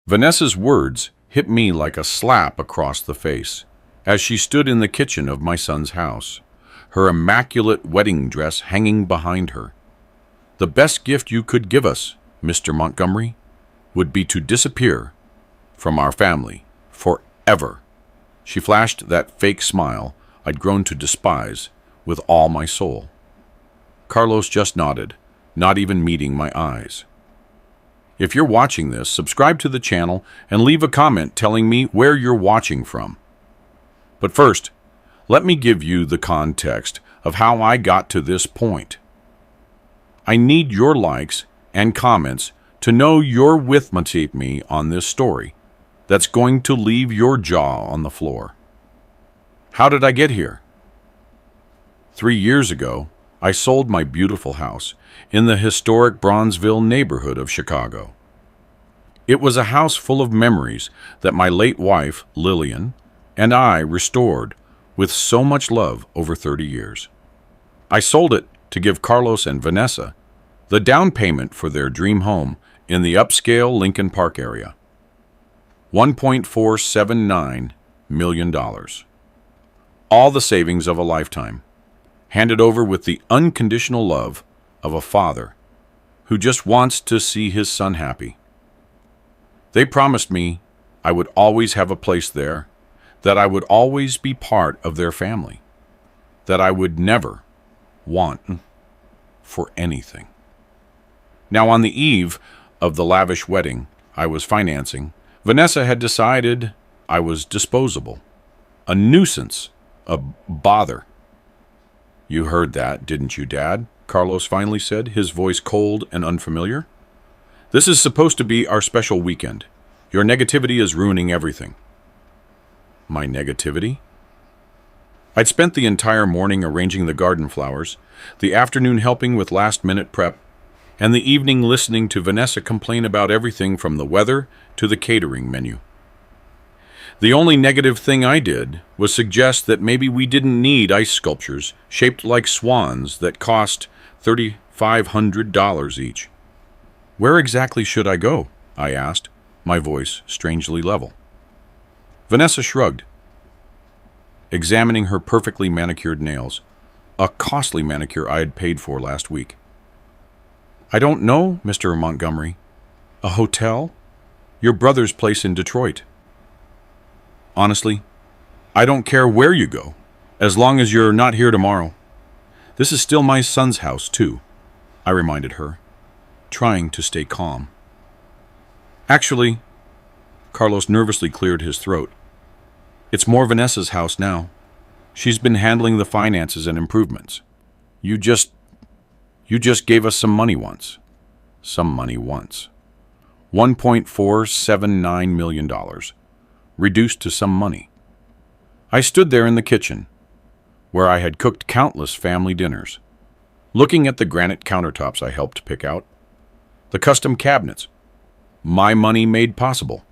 Vanessa's words hit me like a slap across the face as she stood in the kitchen of my son's house, her immaculate wedding dress hanging behind her. "The best gift you could give us, Mr. Montgomery, would be to disappear from our family forever." She flashed that fake smile I'd grown to despise with all my soul. Carlos just nodded, not even meeting my eyes. If you're watching this, subscribe to the channel and leave a comment telling me where you're watching from. But first, let me give you the context of how I got to this point. I need your likes and comments to know you're with me on this story that's going to leave your jaw on the floor. How did I get here? 3 years ago, I sold my beautiful house in the historic Bronzeville neighborhood of Chicago. It was a house full of memories that my late wife, Lillian, and I restored with so much love over 30 years. I sold it to give Carlos and Vanessa the down payment for their dream home in the upscale Lincoln Park area. $1.479 million. All the savings of a lifetime, handed over with the unconditional love of a father who just wants to see his son happy. They promised me I would always have a place there, that I would always be part of their family, that I would never want for anything. Now, on the eve of the lavish wedding I was financing, Vanessa had decided I was disposable, a nuisance, a bother. "You heard that, didn't you, Dad?" Carlos finally said, his voice cold and unfamiliar. "This is supposed to be our special weekend. Your negativity is ruining everything." My negativity? I'd spent the entire morning arranging the garden flowers, the afternoon helping with last-minute prep, and the evening listening to Vanessa complain about everything from the weather to the catering menu. The only negative thing I did was suggest that maybe we didn't need ice sculptures shaped like swans that cost $3,500 each. "Where exactly should I go?" I asked, my voice strangely level. Vanessa shrugged, examining her perfectly manicured nails, a costly manicure I had paid for last week. "I don't know, Mr. Montgomery. A hotel? Your brother's place in Detroit." "Honestly, I don't care where you go, as long as you're not here tomorrow. This is still my son's house, too," I reminded her, trying to stay calm. "Actually," Carlos nervously cleared his throat, "it's more Vanessa's house now. She's been handling the finances and improvements. You just gave us some money once. Some money once. $1.479 million. Reduced to some money." I stood there in the kitchen, where I had cooked countless family dinners, looking at the granite countertops I helped pick out, the custom cabinets my money made possible,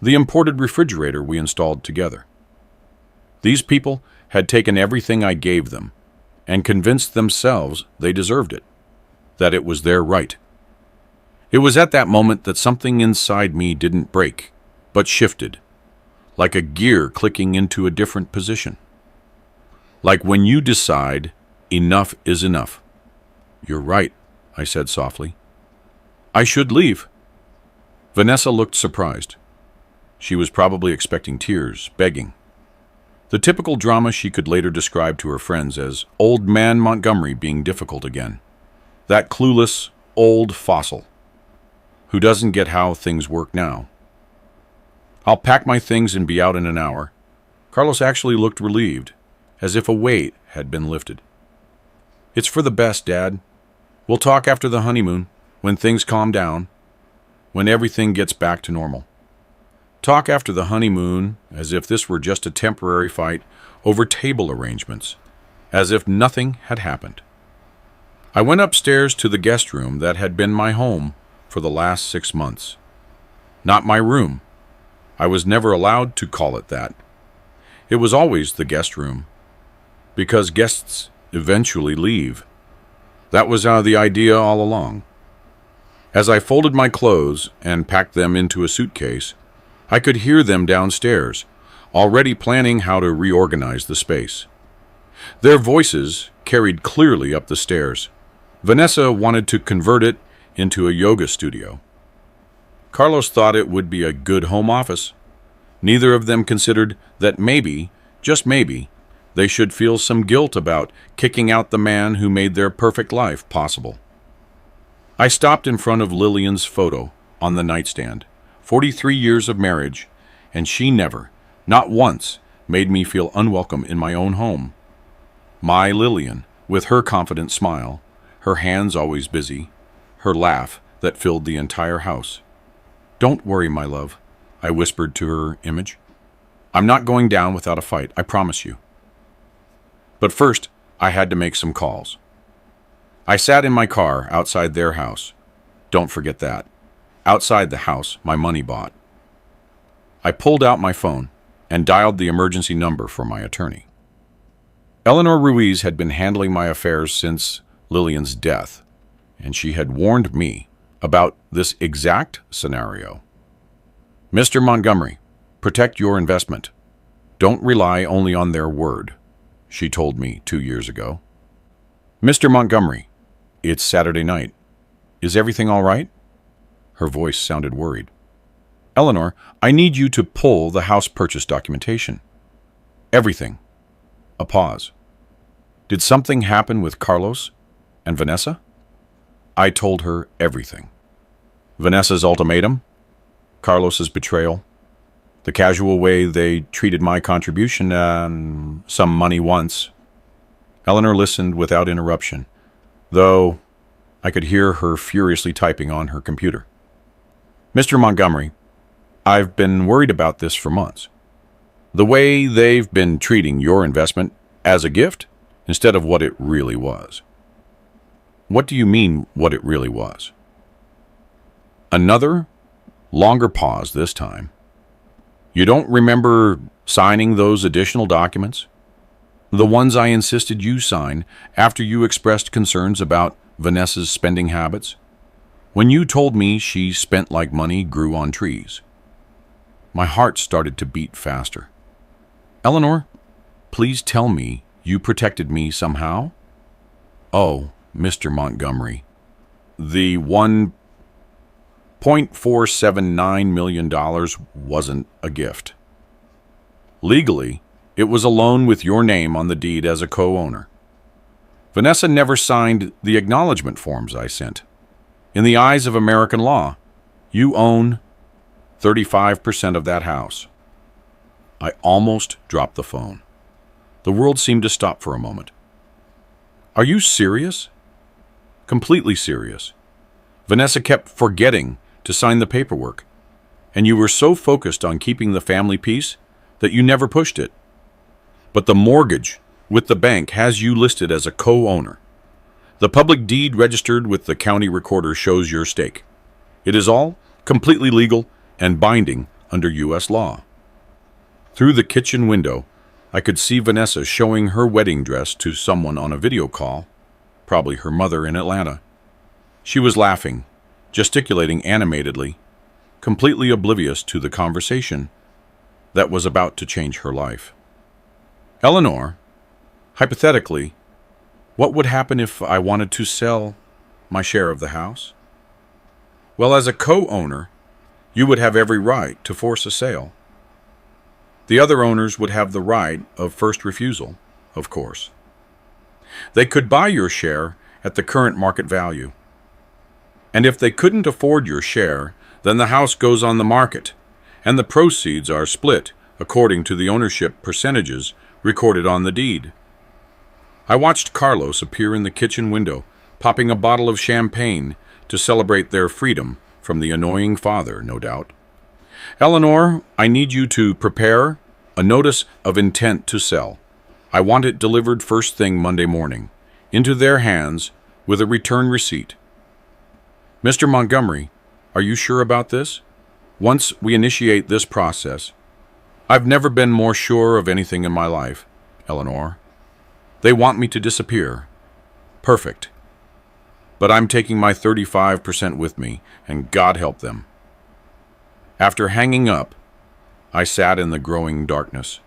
the imported refrigerator we installed together. These people had taken everything I gave them and convinced themselves they deserved it, that it was their right. It was at that moment that something inside me didn't break, but shifted, like a gear clicking into a different position. Like when you decide enough is enough. "You're right," I said softly. "I should leave." Vanessa looked surprised. She was probably expecting tears, begging. The typical drama she could later describe to her friends as Old Man Montgomery being difficult again. That clueless, old fossil who doesn't get how things work now. "I'll pack my things and be out in an hour." Carlos actually looked relieved, as if a weight had been lifted. "It's for the best, Dad. We'll talk after the honeymoon, when things calm down, when everything gets back to normal." Talk after the honeymoon, as if this were just a temporary fight over table arrangements, as if nothing had happened. I went upstairs to the guest room that had been my home for the last 6 months. Not my room. I was never allowed to call it that. It was always the guest room, because guests eventually leave. That was the idea all along. As I folded my clothes and packed them into a suitcase, I could hear them downstairs, already planning how to reorganize the space. Their voices carried clearly up the stairs. Vanessa wanted to convert it into a yoga studio. Carlos thought it would be a good home office. Neither of them considered that maybe, just maybe, they should feel some guilt about kicking out the man who made their perfect life possible. I stopped in front of Lillian's photo on the nightstand. 43 years of marriage, and she never, not once, made me feel unwelcome in my own home. My Lillian, with her confident smile, her hands always busy, her laugh that filled the entire house. "Don't worry, my love," I whispered to her image. "I'm not going down without a fight, I promise you." But first, I had to make some calls. I sat in my car outside their house. Don't forget that. Outside the house my money bought. I pulled out my phone and dialed the emergency number for my attorney. Eleanor Ruiz had been handling my affairs since Lillian's death, and she had warned me about this exact scenario. "Mr. Montgomery, protect your investment. Don't rely only on their word," she told me 2 years ago. "Mr. Montgomery, it's Saturday night. Is everything all right?" Her voice sounded worried. "Eleanor, I need you to pull the house purchase documentation. Everything." A pause. "Did something happen with Carlos and Vanessa?" I told her everything. Vanessa's ultimatum, Carlos's betrayal, the casual way they treated my contribution and some money once. Eleanor listened without interruption, though I could hear her furiously typing on her computer. "Mr. Montgomery, I've been worried about this for months. The way they've been treating your investment as a gift instead of what it really was." "What do you mean, what it really was?" Another, longer pause this time. "You don't remember signing those additional documents? The ones I insisted you sign after you expressed concerns about Vanessa's spending habits? When you told me she spent like money grew on trees." My heart started to beat faster. "Eleanor, please tell me you protected me somehow?" "Oh, Mr. Montgomery, the $1.479 million wasn't a gift. Legally, it was a loan with your name on the deed as a co-owner. Vanessa never signed the acknowledgement forms I sent. In the eyes of American law, you own 35% of that house." I almost dropped the phone. The world seemed to stop for a moment. "Are you serious?" "Completely serious. Vanessa kept forgetting to sign the paperwork, and you were so focused on keeping the family peace that you never pushed it. But the mortgage with the bank has you listed as a co-owner. The public deed registered with the county recorder shows your stake. It is all completely legal and binding under U.S. law." Through the kitchen window, I could see Vanessa showing her wedding dress to someone on a video call, probably her mother in Atlanta. She was laughing, gesticulating animatedly, completely oblivious to the conversation that was about to change her life. "Eleanor, hypothetically, what would happen if I wanted to sell my share of the house?" "Well, as a co-owner, you would have every right to force a sale. The other owners would have the right of first refusal, of course. They could buy your share at the current market value. And if they couldn't afford your share, then the house goes on the market, and the proceeds are split according to the ownership percentages recorded on the deed." I watched Carlos appear in the kitchen window, popping a bottle of champagne to celebrate their freedom from the annoying father, no doubt. "Eleanor, I need you to prepare a notice of intent to sell. I want it delivered first thing Monday morning, into their hands with a return receipt." "Mr. Montgomery, are you sure about this? Once we initiate this process..." "I've never been more sure of anything in my life, Eleanor. They want me to disappear. Perfect. but I'm taking my 35% with me, and God help them. After hanging up, I sat in the growing darkness,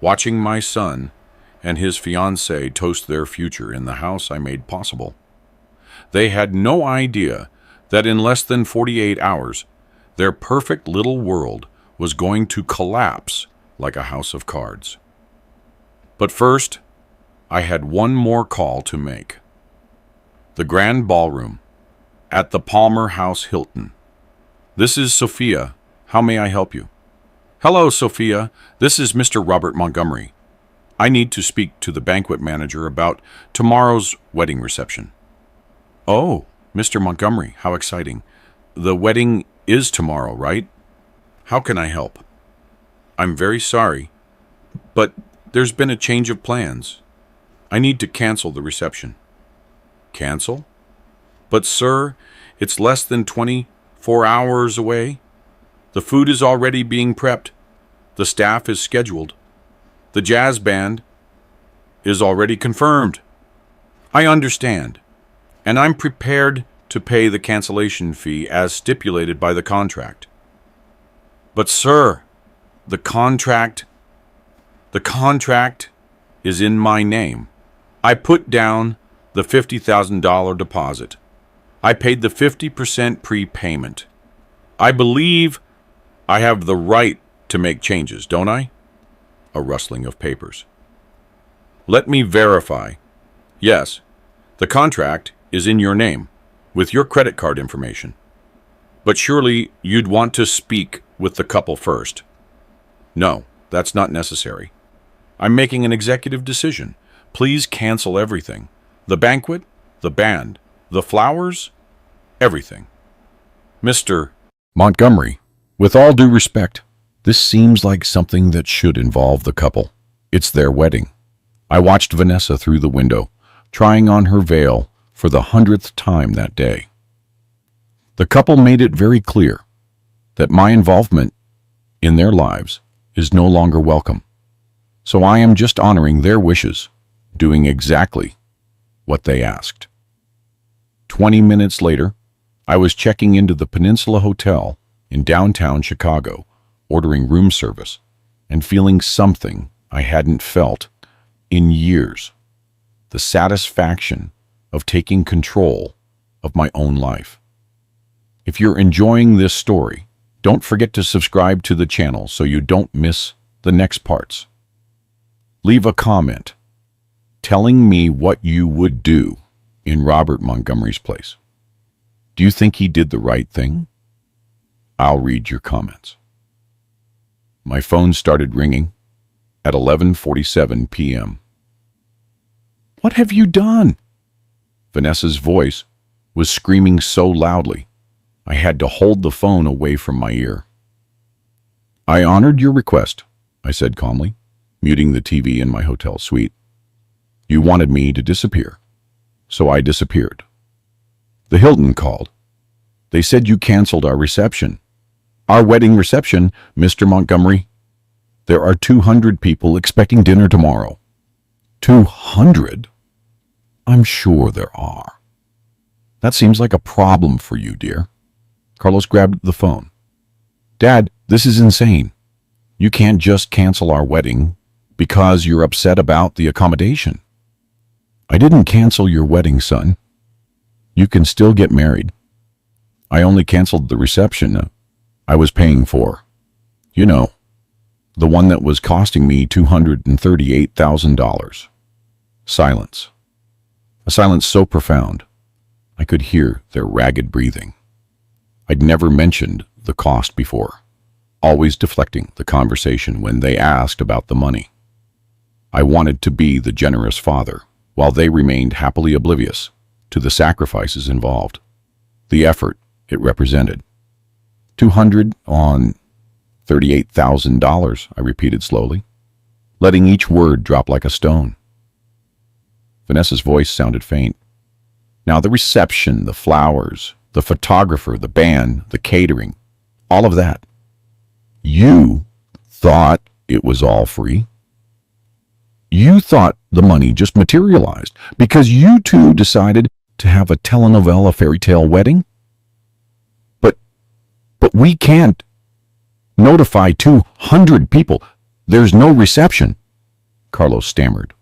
watching my son and his fiancée toast their future in the house I made possible. They had no idea that in less than 48 hours, their perfect little world was going to collapse like a house of cards. But first, I had one more call to make. The Grand Ballroom at the Palmer House Hilton. This is Sophia. How may I help you? Hello, Sophia. This is Mr. Robert Montgomery. I need to speak to the banquet manager about tomorrow's wedding reception. Oh, Mr. Montgomery, how exciting. The wedding is tomorrow, right? How can I help? I'm very sorry, but there's been a change of plans. I need to cancel the reception. Cancel? But sir, it's less than 24 hours away. The food is already being prepped. The staff is scheduled. The jazz band is already confirmed. I understand, and I'm prepared to pay the cancellation fee as stipulated by the contract. But sir, the contract is in my name. I put down the $50,000 deposit. I paid the 50% prepayment. I believe I have the right to make changes, don't I? A rustling of papers. Let me verify. Yes, the contract is in your name, with your credit card information. But surely you'd want to speak with the couple first. No, that's not necessary. I'm making an executive decision. Please cancel everything. The banquet, the band, the flowers, everything. Mr. Montgomery, with all due respect, this seems like something that should involve the couple. It's their wedding. I watched Vanessa through the window, trying on her veil for the 100th time that day. The couple made it very clear that my involvement in their lives is no longer welcome. So I am just honoring their wishes, doing exactly what they asked. 20 minutes later, I was checking into the Peninsula Hotel in downtown Chicago, ordering room service, and feeling something I hadn't felt in years. The satisfaction of taking control of my own life. If you're enjoying this story, don't forget to subscribe to the channel so you don't miss the next parts. Leave a comment telling me what you would do in Robert Montgomery's place. Do you think he did the right thing? I'll read your comments. My phone started ringing at 11:47 p.m. What have you done? Vanessa's voice was screaming so loudly, I had to hold the phone away from my ear. I honored your request, I said calmly, muting the TV in my hotel suite. You wanted me to disappear, so I disappeared. The Hilton called. They said you canceled our reception. Our wedding reception, Mr. Montgomery. There are 200 people expecting dinner tomorrow. 200? I'm sure there are. That seems like a problem for you, dear. Carlos grabbed the phone. Dad, this is insane. You can't just cancel our wedding because you're upset about the accommodation. I didn't cancel your wedding, son. You can still get married. I only canceled the reception I was paying for. You know, the one that was costing me $238,000. Silence. A silence so profound, I could hear their ragged breathing. I'd never mentioned the cost before, always deflecting the conversation when they asked about the money. I wanted to be the generous father, while they remained happily oblivious to the sacrifices involved, the effort it represented. 200 on $38,000, I repeated slowly, letting each word drop like a stone. Vanessa's voice sounded faint. Now the reception, the flowers, the photographer, the band, the catering, all of that. You thought it was all free. You thought the money just materialized because you two decided to have a telenovela fairy tale wedding? But we can't notify 200 people. There's no reception, Carlos stammered.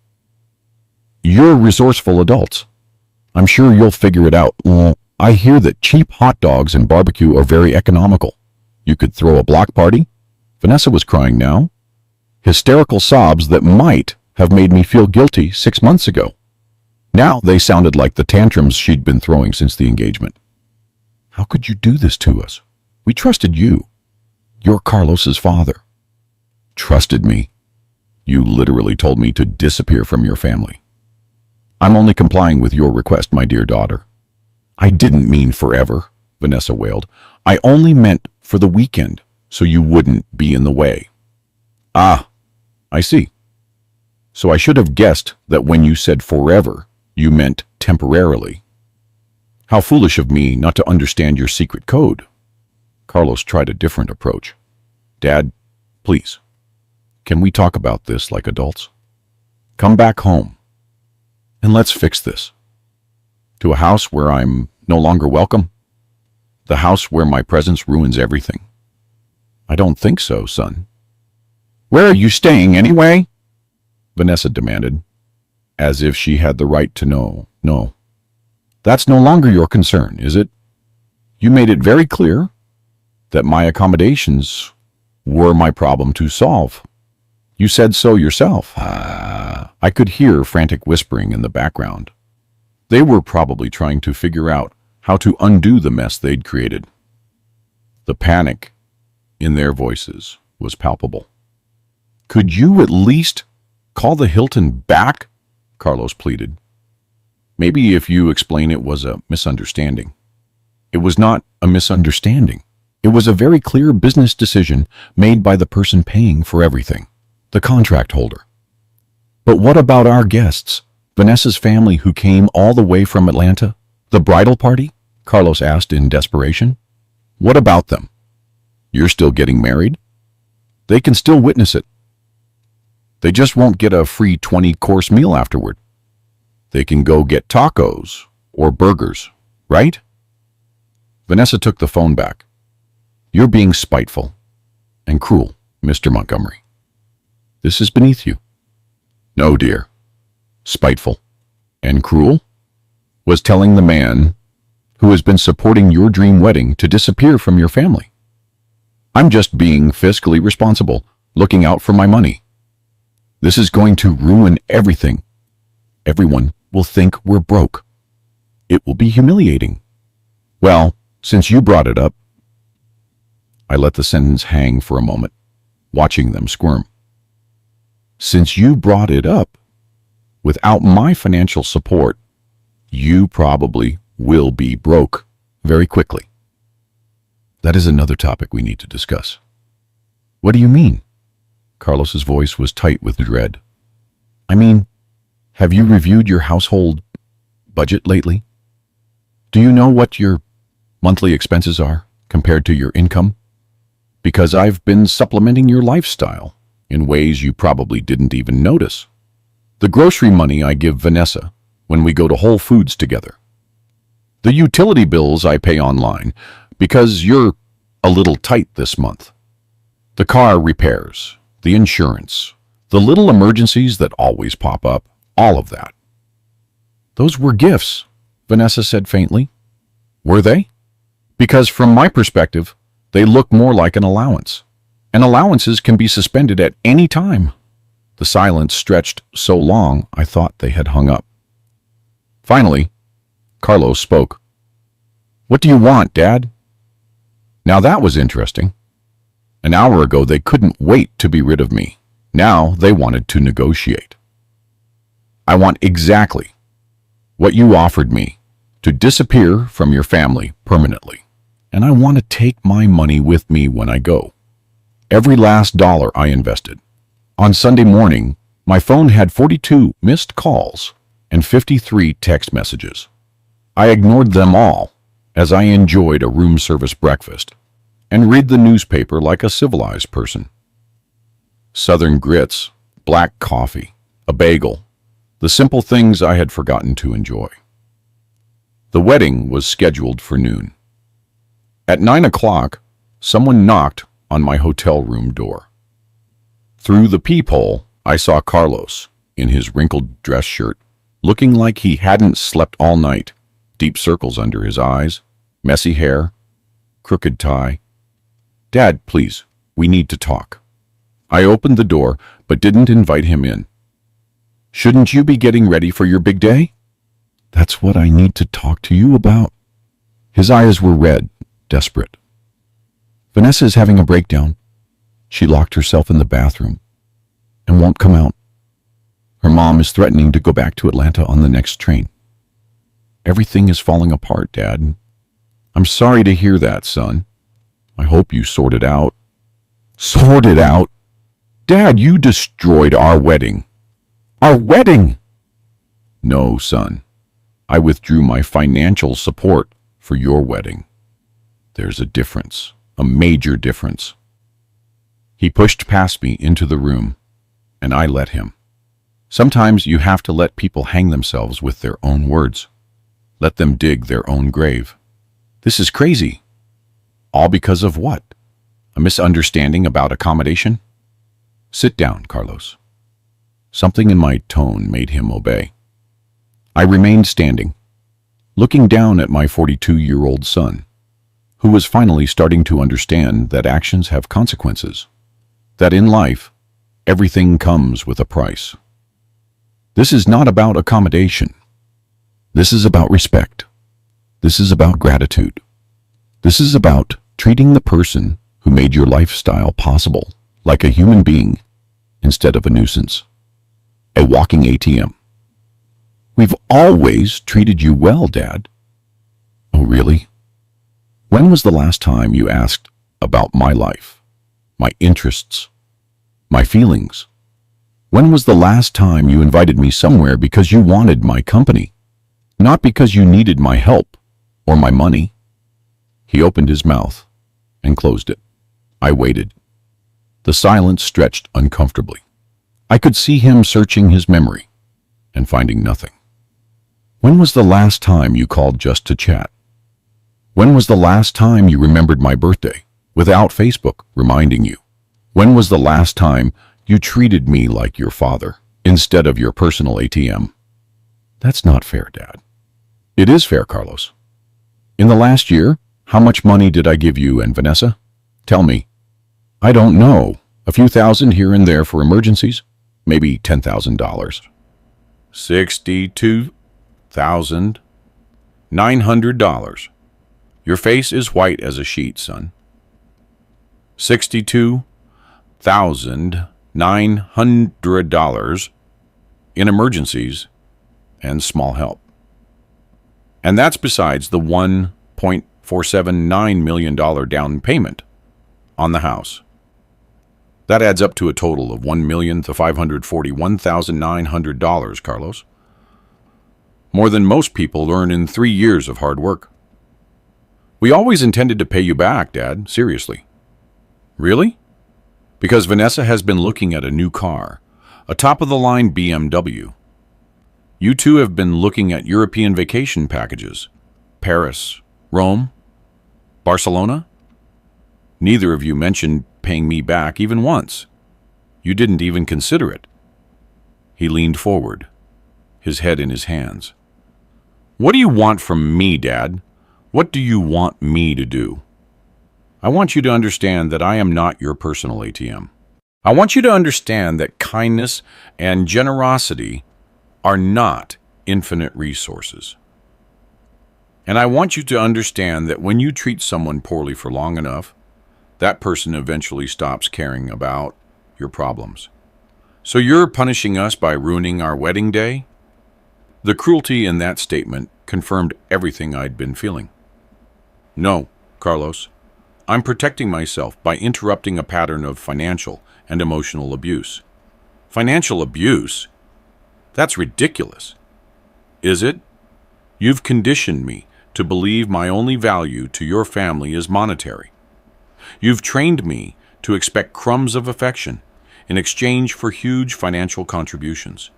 You're resourceful adults. I'm sure you'll figure it out. I hear that cheap hot dogs and barbecue are very economical. You could throw a block party? Vanessa was crying now. Hysterical sobs that might have made me feel guilty 6 months ago. Now they sounded like the tantrums she'd been throwing since the engagement. How could you do this to us? We trusted you. You're Carlos's father. Trusted me? You literally told me to disappear from your family. I'm only complying with your request, my dear daughter. I didn't mean forever, Vanessa wailed. I only meant for the weekend, so you wouldn't be in the way. Ah, I see. So I should have guessed that when you said forever, you meant temporarily. How foolish of me not to understand your secret code. Carlos tried a different approach. Dad, please, can we talk about this like adults? Come back home, and let's fix this. To a house where I'm no longer welcome? The house where my presence ruins everything? I don't think so, son. Where are you staying anyway? Vanessa demanded, as if she had the right to know. No, that's no longer your concern, is it? You made it very clear that my accommodations were my problem to solve. You said so yourself. I could hear frantic whispering in the background. They were probably trying to figure out how to undo the mess they'd created. The panic in their voices was palpable. Could you at least call the Hilton back? Carlos pleaded. Maybe if you explain it was a misunderstanding. It was not a misunderstanding. It was a very clear business decision made by the person paying for everything, the contract holder. But what about our guests? Vanessa's family who came all the way from Atlanta? The bridal party? Carlos asked in desperation. What about them? You're still getting married? They can still witness it. They just won't get a free 20-course meal afterward. They can go get tacos or burgers, right? Vanessa took the phone back. You're being spiteful and cruel, Mr. Montgomery. This is beneath you. No, dear. Spiteful and cruel was telling the man who has been supporting your dream wedding to disappear from your family. I'm just being fiscally responsible, looking out for my money. This is going to ruin everything. Everyone will think we're broke. It will be humiliating. Well, since you brought it up, I let the sentence hang for a moment, watching them squirm. Since you brought it up, without my financial support, you probably will be broke very quickly. That is another topic we need to discuss. What do you mean? Carlos's voice was tight with dread. I mean, have you reviewed your household budget lately? Do you know what your monthly expenses are compared to your income? Because I've been supplementing your lifestyle in ways you probably didn't even notice. The grocery money I give Vanessa when we go to Whole Foods together. The utility bills I pay online because you're a little tight this month. The car repairs, the insurance, the little emergencies that always pop up, all of that. Those were gifts, Vanessa said faintly. Were they? Because from my perspective, they look more like an allowance. And allowances can be suspended at any time. The silence stretched so long, I thought they had hung up. Finally, Carlos spoke. What do you want, Dad? Now that was interesting. An hour ago, they couldn't wait to be rid of me. Now they wanted to negotiate. I want exactly what you offered me, to disappear from your family permanently. And I want to take my money with me when I go. Every last dollar I invested. On Sunday morning, my phone had 42 missed calls and 53 text messages. I ignored them all as I enjoyed a room service breakfast and read the newspaper like a civilized person. Southern grits, black coffee, a bagel, the simple things I had forgotten to enjoy. The wedding was scheduled for noon. At 9 o'clock, someone knocked on my hotel room door. Through the peephole, I saw Carlos, in his wrinkled dress shirt, looking like he hadn't slept all night, deep circles under his eyes, messy hair, crooked tie. "Dad, please, we need to talk." I opened the door, but didn't invite him in. "Shouldn't you be getting ready for your big day?" "That's what I need to talk to you about." His eyes were red, desperate. "Vanessa is having a breakdown. She locked herself in the bathroom and won't come out. Her mom is threatening to go back to Atlanta on the next train. Everything is falling apart, Dad." "I'm sorry to hear that, son. I hope you sort it out." "Sort it out? Dad, you destroyed our wedding." "Our wedding?" "No, son. I withdrew my financial support for your wedding. There's a difference, a major difference." He pushed past me into the room, and I let him. Sometimes you have to let people hang themselves with their own words. Let them dig their own grave. This is crazy. All because of what? A misunderstanding about accommodation? "Sit down, Carlos." Something in my tone made him obey. I remained standing, looking down at my 42-year-old son, who was finally starting to understand that actions have consequences, that in life, everything comes with a price. This is not about accommodation. This is about respect. This is about gratitude. This is about treating the person who made your lifestyle possible like a human being instead of a nuisance, a walking ATM. "We've always treated you well, Dad." "Oh, really? When was the last time you asked about my life, my interests, my feelings? When was the last time you invited me somewhere because you wanted my company, not because you needed my help or my money?" He opened his mouth and closed it. I waited. The silence stretched uncomfortably. I could see him searching his memory and finding nothing. "When was the last time you called just to chat? When was the last time you remembered my birthday without Facebook reminding you? When was the last time you treated me like your father instead of your personal ATM?" "That's not fair, Dad." "It is fair, Carlos. In the last year, how much money did I give you and Vanessa? Tell me." "I don't know. A few thousand here and there for emergencies. Maybe $10,000. $62,900. Your face is white as a sheet, son. $62,900 in emergencies and small help. And that's besides the $1.479 million down payment on the house. That adds up to a total of $1,541,900, Carlos. More than most people earn in 3 years of hard work. We always intended to pay you back, Dad, seriously." "Really?" "Because Vanessa has been looking at a new car, a top-of-the-line BMW. You two have been looking at European vacation packages. Paris, Rome, Barcelona. Neither of you mentioned paying me back even once. You didn't even consider it." He leaned forward, his head in his hands. "What do you want from me, Dad? What do you want me to do? I want you to understand that I am not your personal ATM. I want you to understand that kindness and generosity are not infinite resources. And I want you to understand that when you treat someone poorly for long enough, that person eventually stops caring about your problems. So you're punishing us by ruining our wedding day?" The cruelty in that statement confirmed everything I'd been feeling. "No, Carlos. I'm protecting myself by interrupting a pattern of financial and emotional abuse." "Financial abuse? That's ridiculous." "Is it? You've conditioned me to believe my only value to your family is monetary. You've trained me to expect crumbs of affection in exchange for huge financial contributions.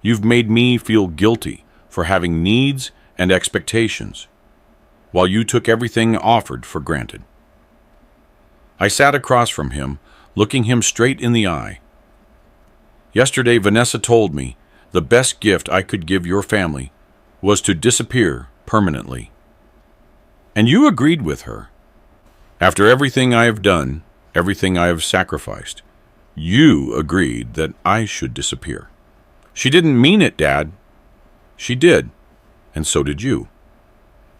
You've made me feel guilty for having needs and expectations, while you took everything offered for granted. I sat across from him, looking him straight in the eye. Yesterday, Vanessa told me the best gift I could give your family was to disappear permanently. And you agreed with her. After everything I have done, everything I have sacrificed, you agreed that I should disappear. She didn't mean it, Dad. She did, and so did you.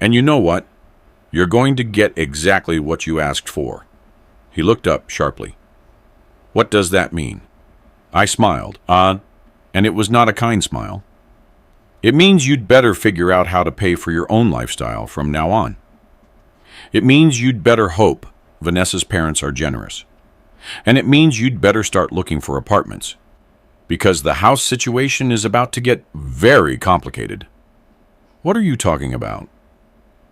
And you know what? You're going to get exactly what you asked for. He looked up sharply. What does that mean? I smiled, and it was not a kind smile. It means you'd better figure out how to pay for your own lifestyle from now on. It means you'd better hope Vanessa's parents are generous. And it means you'd better start looking for apartments, because the house situation is about to get very complicated. What are you talking about?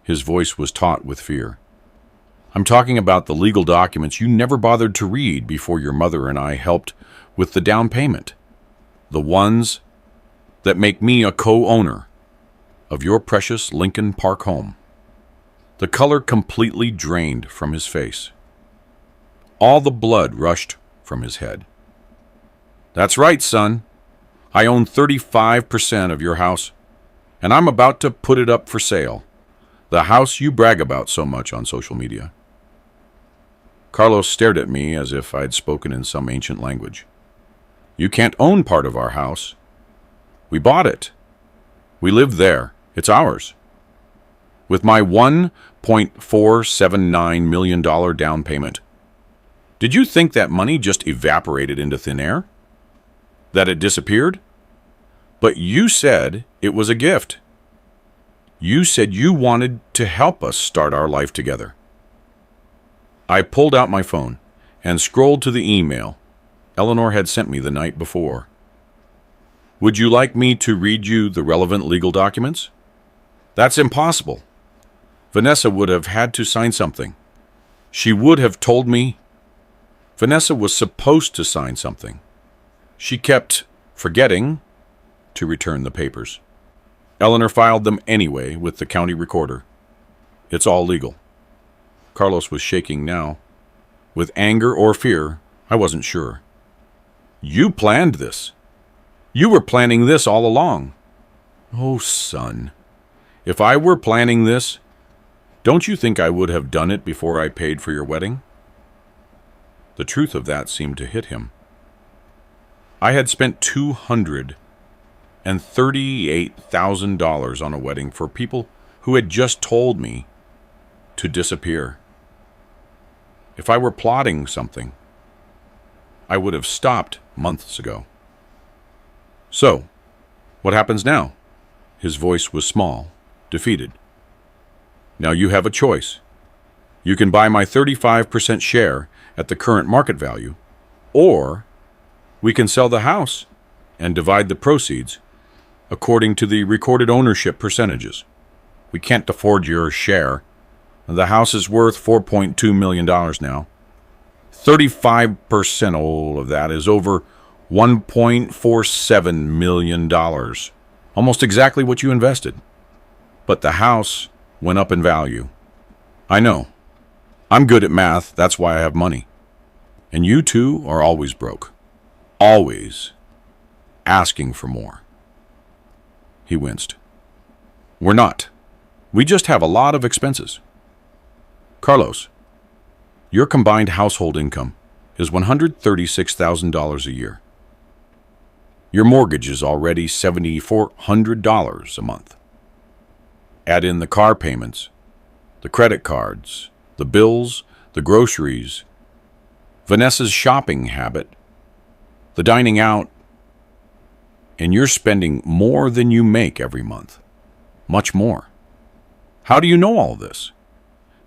His voice was taut with fear. I'm talking about the legal documents you never bothered to read before your mother and I helped with the down payment. The ones that make me a co-owner of your precious Lincoln Park home. The color completely drained from his face. All the blood rushed from his head. That's right, son. I own 35% of your house, and I'm about to put it up for sale. The house you brag about so much on social media. Carlos stared at me as if I'd spoken in some ancient language. You can't own part of our house. We bought it. We live there. It's ours. With my $1.479 million down payment. Did you think that money just evaporated into thin air? That it disappeared? But you said it was a gift. You said you wanted to help us start our life together. I pulled out my phone and scrolled to the email Eleanor had sent me the night before. Would you like me to read you the relevant legal documents? That's impossible. Vanessa would have had to sign something. She would have told me. Vanessa was supposed to sign something. She kept forgetting to return the papers. Eleanor filed them anyway with the county recorder. It's all legal. Carlos was shaking now. With anger or fear, I wasn't sure. You planned this. You were planning this all along. Oh, son. If I were planning this, don't you think I would have done it before I paid for your wedding? The truth of that seemed to hit him. I had spent $238,000 on a wedding for people who had just told me to disappear. If I were plotting something, I would have stopped months ago. So, what happens now? His voice was small, defeated. Now you have a choice. You can buy my 35% share at the current market value, or we can sell the house and divide the proceeds according to the recorded ownership percentages. We can't afford your share. The house is worth $4.2 million now. 35% all of that is over $1.47 million. Almost exactly what you invested. But the house went up in value. I know. I'm good at math, that's why I have money. And you two are always broke. Always asking for more. He winced. We're not. We just have a lot of expenses. Carlos, your combined household income is $136,000 a year. Your mortgage is already $7,400 a month. Add in the car payments, the credit cards, the bills, the groceries, Vanessa's shopping habit, the dining out, and you're spending more than you make every month. Much more. How do you know all this?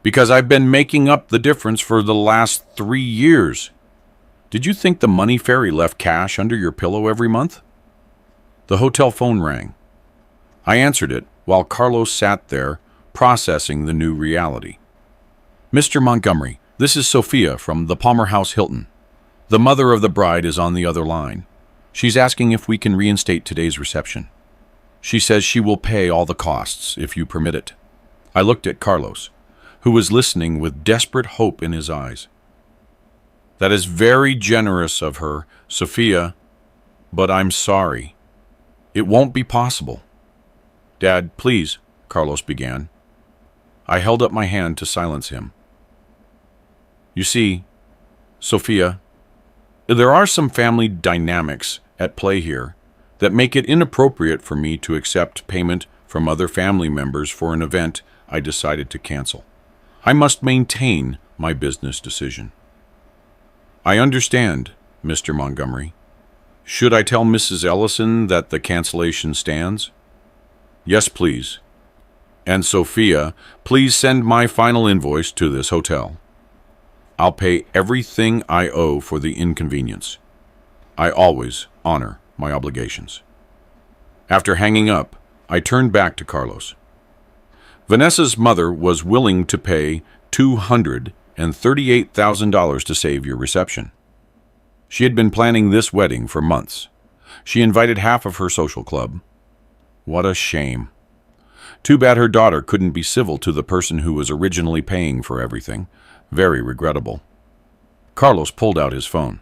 Because I've been making up the difference for the last 3 years. Did you think the money fairy left cash under your pillow every month? The hotel phone rang. I answered it while Carlos sat there processing the new reality. Mr. Montgomery, this is Sophia from the Palmer House Hilton. The mother of the bride is on the other line. She's asking if we can reinstate today's reception. She says she will pay all the costs if you permit it. I looked at Carlos, who was listening with desperate hope in his eyes. That is very generous of her, Sophia, but I'm sorry. It won't be possible. Dad, please, Carlos began. I held up my hand to silence him. You see, Sophia, there are some family dynamics at play here that make it inappropriate for me to accept payment from other family members for an event I decided to cancel. I must maintain my business decision. I understand, Mr. Montgomery. Should I tell Mrs. Ellison that the cancellation stands? Yes, please. And Sophia, please send my final invoice to this hotel. I'll pay everything I owe for the inconvenience. I always honor my obligations. After hanging up, I turned back to Carlos. Vanessa's mother was willing to pay $238,000 to save your reception. She had been planning this wedding for months. She invited half of her social club. What a shame. Too bad her daughter couldn't be civil to the person who was originally paying for everything. Very regrettable. Carlos pulled out his phone.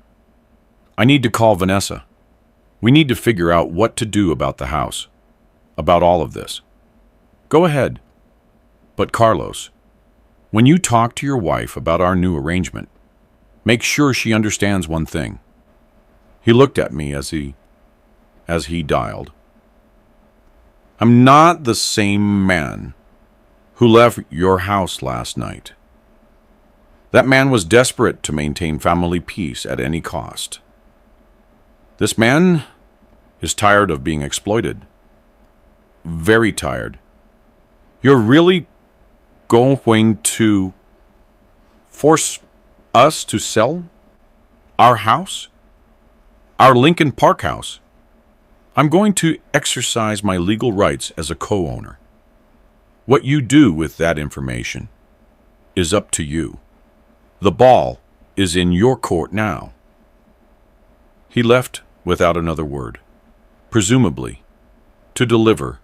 I need to call Vanessa. We need to figure out what to do about the house. About all of this. Go ahead. But Carlos, when you talk to your wife about our new arrangement, make sure she understands one thing. He looked at me as he dialed. I'm not the same man who left your house last night. That man was desperate to maintain family peace at any cost. This man is tired of being exploited. Very tired. You're really going to force us to sell our house? Our Lincoln Park house? I'm going to exercise my legal rights as a co-owner. What you do with that information is up to you. The ball is in your court now. He left without another word, presumably to deliver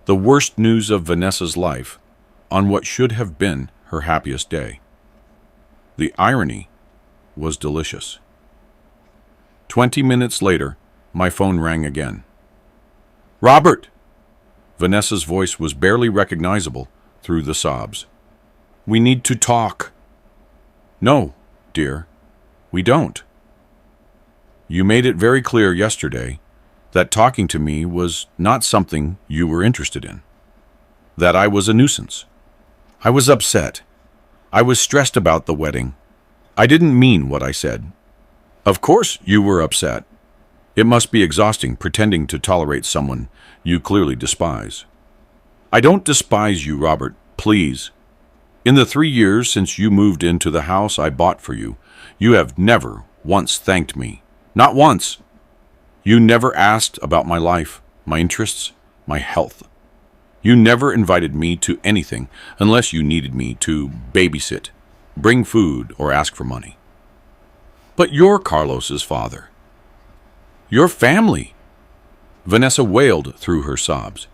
the worst news of Vanessa's life on what should have been her happiest day. The irony was delicious. 20 minutes later, my phone rang again. Robert! Vanessa's voice was barely recognizable through the sobs. We need to talk. No, dear, we don't. You made it very clear yesterday that talking to me was not something you were interested in. That I was a nuisance. I was upset. I was stressed about the wedding. I didn't mean what I said. Of course you were upset. It must be exhausting pretending to tolerate someone you clearly despise. I don't despise you, Robert, please. In the 3 years since you moved into the house I bought for you, you have never once thanked me. Not once. You never asked about my life, my interests, my health. You never invited me to anything unless you needed me to babysit, bring food, or ask for money. But you're Carlos's father. Your family. Vanessa wailed through her sobs.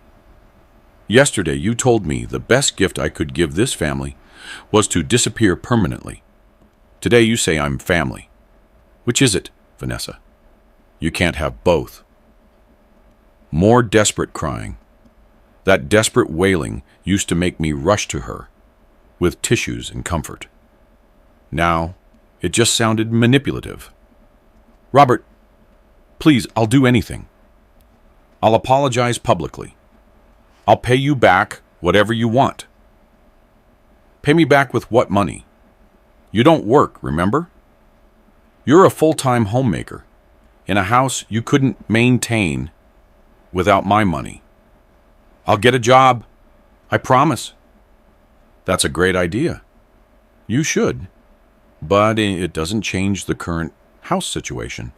Yesterday you told me the best gift I could give this family was to disappear permanently. Today you say I'm family. Which is it, Vanessa? You can't have both. More desperate crying. That desperate wailing used to make me rush to her, with tissues and comfort. Now, it just sounded manipulative. Robert, please, I'll do anything. I'll apologize publicly. I'll pay you back whatever you want. Pay me back with what money? You don't work, remember? You're a full-time homemaker in a house you couldn't maintain without my money. I'll get a job. I promise. That's a great idea. You should. But it doesn't change the current house situation.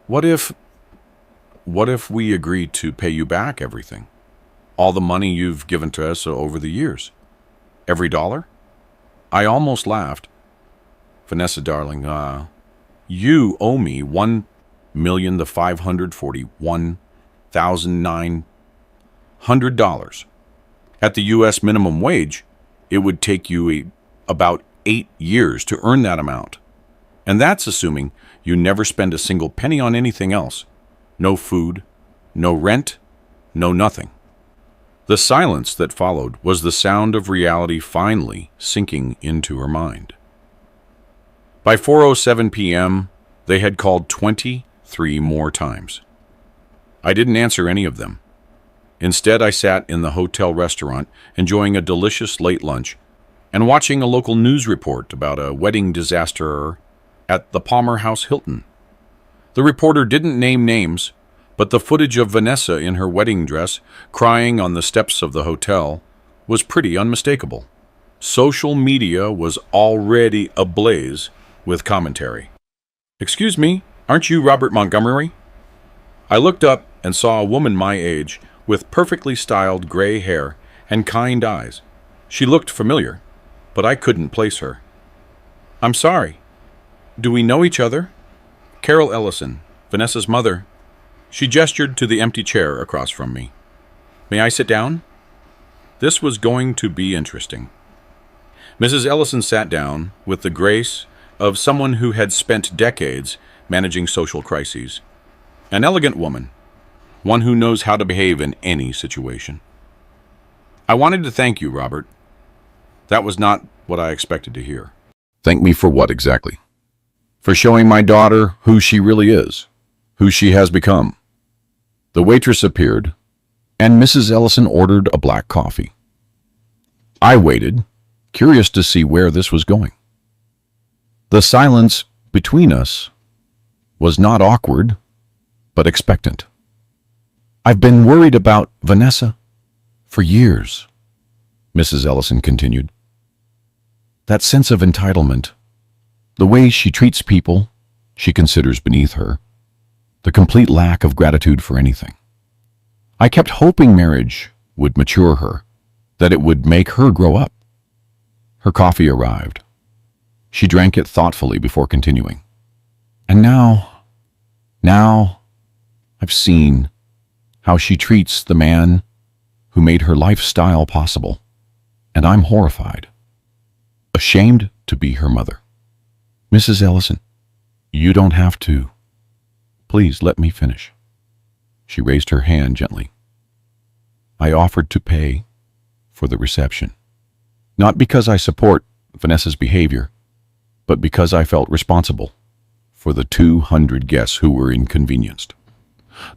What if we agreed to pay you back everything? All the money you've given to us over the years? Every dollar? I almost laughed. Vanessa, darling, you owe me $1,541,000. $900. At the U.S. minimum wage, it would take you about 8 years to earn that amount. And that's assuming you never spend a single penny on anything else. No food, no rent, no nothing. The silence that followed was the sound of reality finally sinking into her mind. By 4:07 p.m., they had called 23 more times. I didn't answer any of them. Instead, I sat in the hotel restaurant enjoying a delicious late lunch and watching a local news report about a wedding disaster at the Palmer House Hilton. The reporter didn't name names, but the footage of Vanessa in her wedding dress crying on the steps of the hotel was pretty unmistakable. Social media was already ablaze with commentary. "Excuse me, aren't you Robert Montgomery?" I looked up and saw a woman my age with perfectly styled gray hair and kind eyes. She looked familiar, but I couldn't place her. "I'm sorry. Do we know each other?" "Carol Ellison, Vanessa's mother." She gestured to the empty chair across from me. "May I sit down?" This was going to be interesting. Mrs. Ellison sat down with the grace of someone who had spent decades managing social crises. An elegant woman, one who knows how to behave in any situation. "I wanted to thank you, Robert." That was not what I expected to hear. Thank me for what exactly? For showing my daughter who she really is, who she has become. The waitress appeared, and Mrs. Ellison ordered a black coffee. I waited, curious to see where this was going. The silence between us was not awkward, but expectant. "I've been worried about Vanessa for years," Mrs. Ellison continued. "That sense of entitlement, the way she treats people she considers beneath her, the complete lack of gratitude for anything. I kept hoping marriage would mature her, that it would make her grow up." Her coffee arrived. She drank it thoughtfully before continuing. "And now I've seen how she treats the man who made her lifestyle possible, and I'm horrified, ashamed to be her mother." "Mrs. Ellison, you don't have to. Please let me finish." She raised her hand gently. "I offered to pay for the reception, not because I support Vanessa's behavior, but because I felt responsible for the 200 guests who were inconvenienced,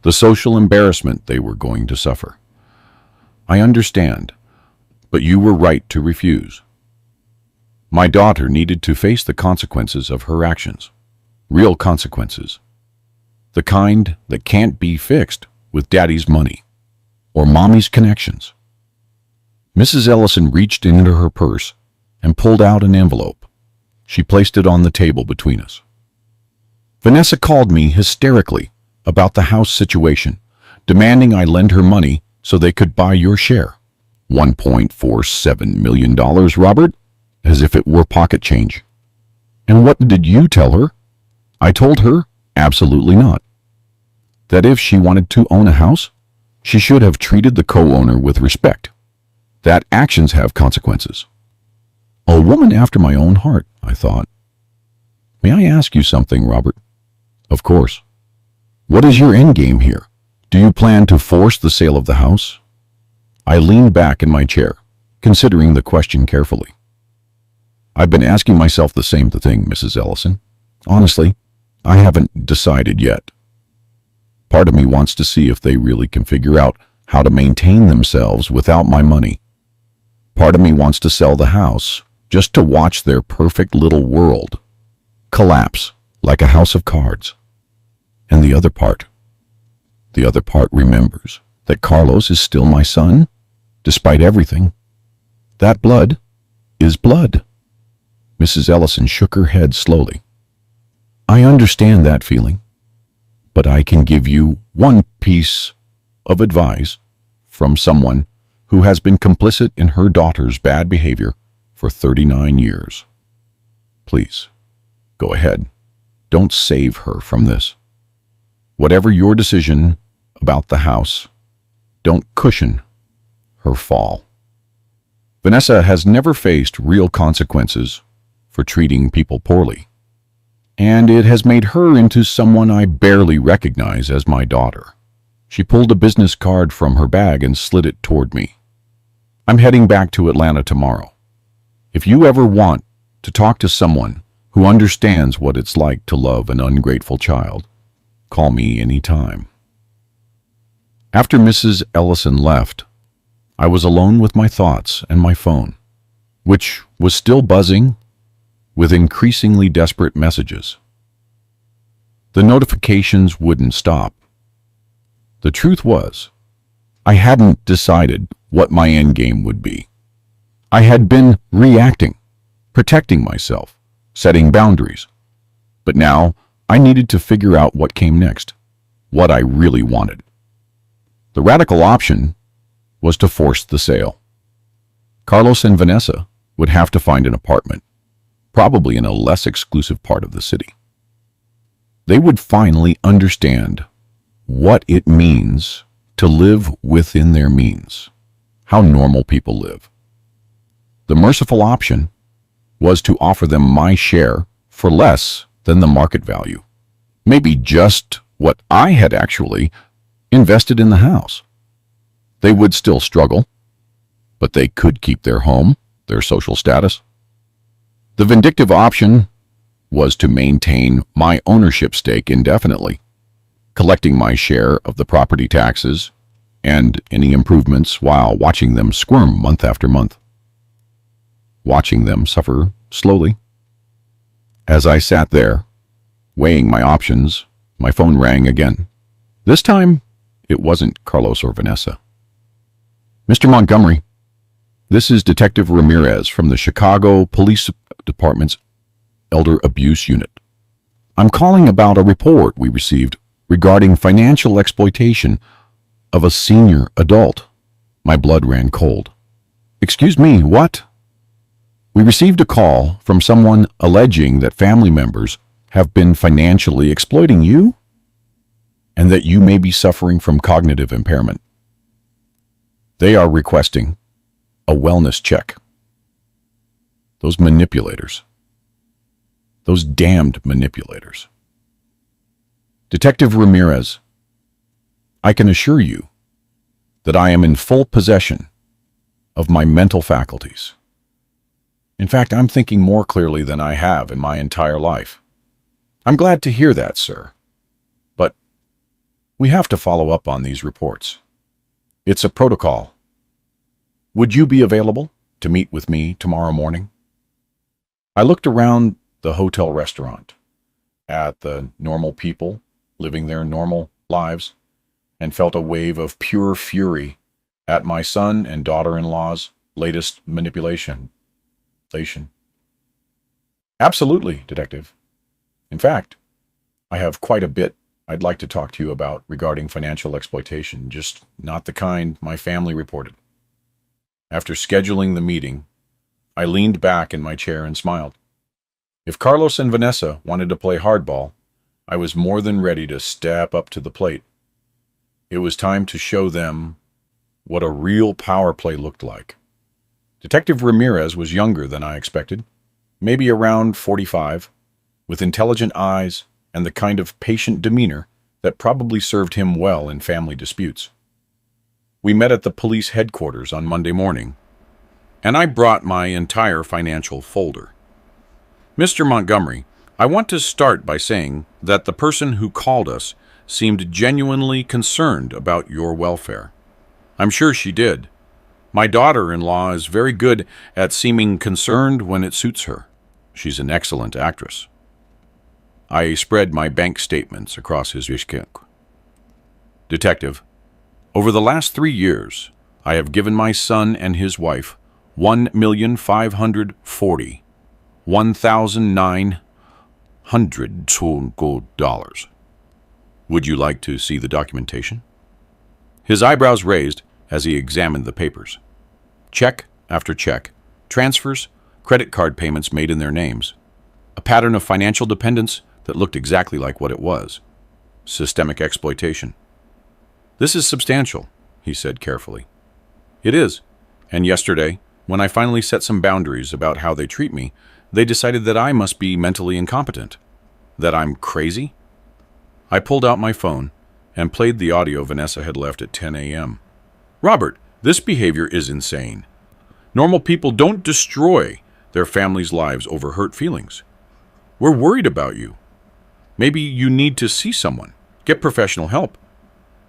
the social embarrassment they were going to suffer. I understand, but you were right to refuse. My daughter needed to face the consequences of her actions, real consequences, the kind that can't be fixed with daddy's money or mommy's connections." Mrs. Ellison reached into her purse and pulled out an envelope. She placed it on the table between us. "Vanessa called me hysterically about the house situation, demanding I lend her money so they could buy your share. $1.47 million, Robert, as if it were pocket change. And what did you tell her?" "I told her absolutely not. That if she wanted to own a house, she should have treated the co-owner with respect. That actions have consequences." A woman after my own heart, I thought. "May I ask you something, Robert?" "Of course." "What is your end game here? Do you plan to force the sale of the house?" I leaned back in my chair, considering the question carefully. "I've been asking myself the same thing, Mrs. Ellison. Honestly, I haven't decided yet. Part of me wants to see if they really can figure out how to maintain themselves without my money. Part of me wants to sell the house just to watch their perfect little world collapse like a house of cards. And the other part remembers that Carlos is still my son, despite everything. That blood is blood." Mrs. Ellison shook her head slowly. "I understand that feeling, but I can give you one piece of advice from someone who has been complicit in her daughter's bad behavior for 39 years. Please, go ahead. Don't save her from this. Whatever your decision about the house don't cushion her fall. Vanessa has never faced real consequences for treating people poorly, and it has made her into someone I barely recognize as my daughter. She pulled a business card from her bag and slid it toward me. I'm heading back to Atlanta tomorrow. If you ever want to talk to someone who understands what it's like to love an ungrateful child, call me anytime. After Mrs. Ellison left, I was alone with my thoughts and my phone, which was still buzzing with increasingly desperate messages. The notifications wouldn't stop. The truth was, I hadn't decided what my endgame would be. I had been reacting, protecting myself, setting boundaries. But now I needed to figure out what came next, what I really wanted. The radical option was to force the sale. Carlos and Vanessa would have to find an apartment, probably in a less exclusive part of the city. They would finally understand what it means to live within their means, how normal people live. The merciful option was to offer them my share for less than the market value, maybe just what I had actually invested in the house. They would still struggle, but they could keep their home, their social status. The vindictive option was to maintain my ownership stake indefinitely, collecting my share of the property taxes and any improvements while watching them squirm month after month, watching them suffer slowly. As I sat there, weighing my options, my phone rang again. This time, it wasn't Carlos or Vanessa. Mr. Montgomery, this is Detective Ramirez from the Chicago Police Department's Elder Abuse Unit. I'm calling about a report we received regarding financial exploitation of a senior adult. My blood ran cold. Excuse me, what? We received a call from someone alleging that family members have been financially exploiting you and that you may be suffering from cognitive impairment. They are requesting a wellness check. Those manipulators. Those damned manipulators. Detective Ramirez, I can assure you that I am in full possession of my mental faculties. In fact, I'm thinking more clearly than I have in my entire life. I'm glad to hear that, sir. But we have to follow up on these reports. It's a protocol. Would you be available to meet with me tomorrow morning? I looked around the hotel restaurant at the normal people living their normal lives and felt a wave of pure fury at my son and daughter-in-law's latest manipulation. Absolutely, Detective. In fact, I have quite a bit I'd like to talk to you about regarding financial exploitation, just not the kind my family reported. After scheduling the meeting, I leaned back in my chair and smiled. If Carlos and Vanessa wanted to play hardball, I was more than ready to step up to the plate. It was time to show them what a real power play looked like. Detective Ramirez was younger than I expected, maybe around 45, with intelligent eyes and the kind of patient demeanor that probably served him well in family disputes. We met at the police headquarters on Monday morning, and I brought my entire financial folder. Mr. Montgomery, I want to start by saying that the person who called us seemed genuinely concerned about your welfare. I'm sure she did. My daughter-in-law is very good at seeming concerned when it suits her. She's an excellent actress. I spread my bank statements across his Vishkek. Detective, over the last 3 years, I have given my son and his wife $1,540,1,900 Would you like to see the documentation? His eyebrows raised as he examined the papers. Check after check, transfers, credit card payments made in their names. A pattern of financial dependence that looked exactly like what it was. Systemic exploitation. This is substantial, he said carefully. It is. And yesterday, when I finally set some boundaries about how they treat me, they decided that I must be mentally incompetent. That I'm crazy? I pulled out my phone and played the audio Vanessa had left at 10 a.m. Robert, this behavior is insane. Normal people don't destroy their families' lives over hurt feelings. We're worried about you. Maybe you need to see someone. Get professional help.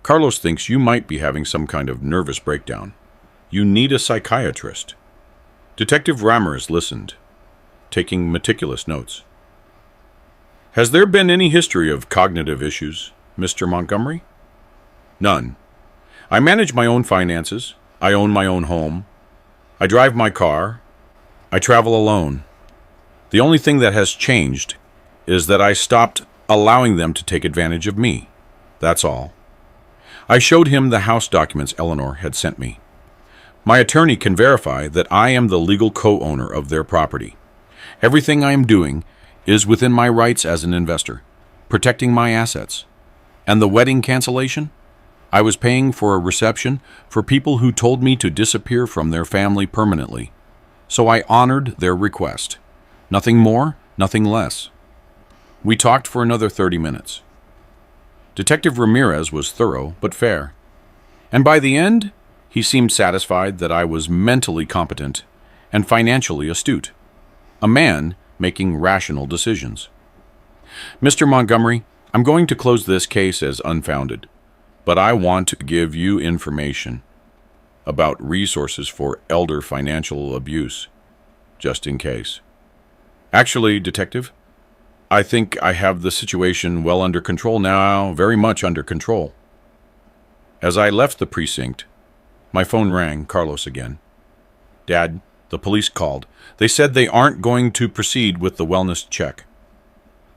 Carlos thinks you might be having some kind of nervous breakdown. You need a psychiatrist. Detective Ramirez listened, taking meticulous notes. Has there been any history of cognitive issues, Mr. Montgomery? None. I manage my own finances. I own my own home. I drive my car. I travel alone. The only thing that has changed is that I stopped allowing them to take advantage of me. That's all. I showed him the house documents Eleanor had sent me. My attorney can verify that I am the legal co-owner of their property. Everything I am doing is within my rights as an investor, protecting my assets. And the wedding cancellation? I was paying for a reception for people who told me to disappear from their family permanently. So I honored their request. Nothing more, nothing less. We talked for another 30 minutes. Detective Ramirez was thorough but fair. And by the end, he seemed satisfied that I was mentally competent and financially astute. A man making rational decisions. Mr. Montgomery, I'm going to close this case as unfounded, but I want to give you information about resources for elder financial abuse, just in case. Actually, Detective, I think I have the situation well under control now, very much under control. As I left the precinct, my phone rang, Carlos again. Dad, the police called. They said they aren't going to proceed with the wellness check.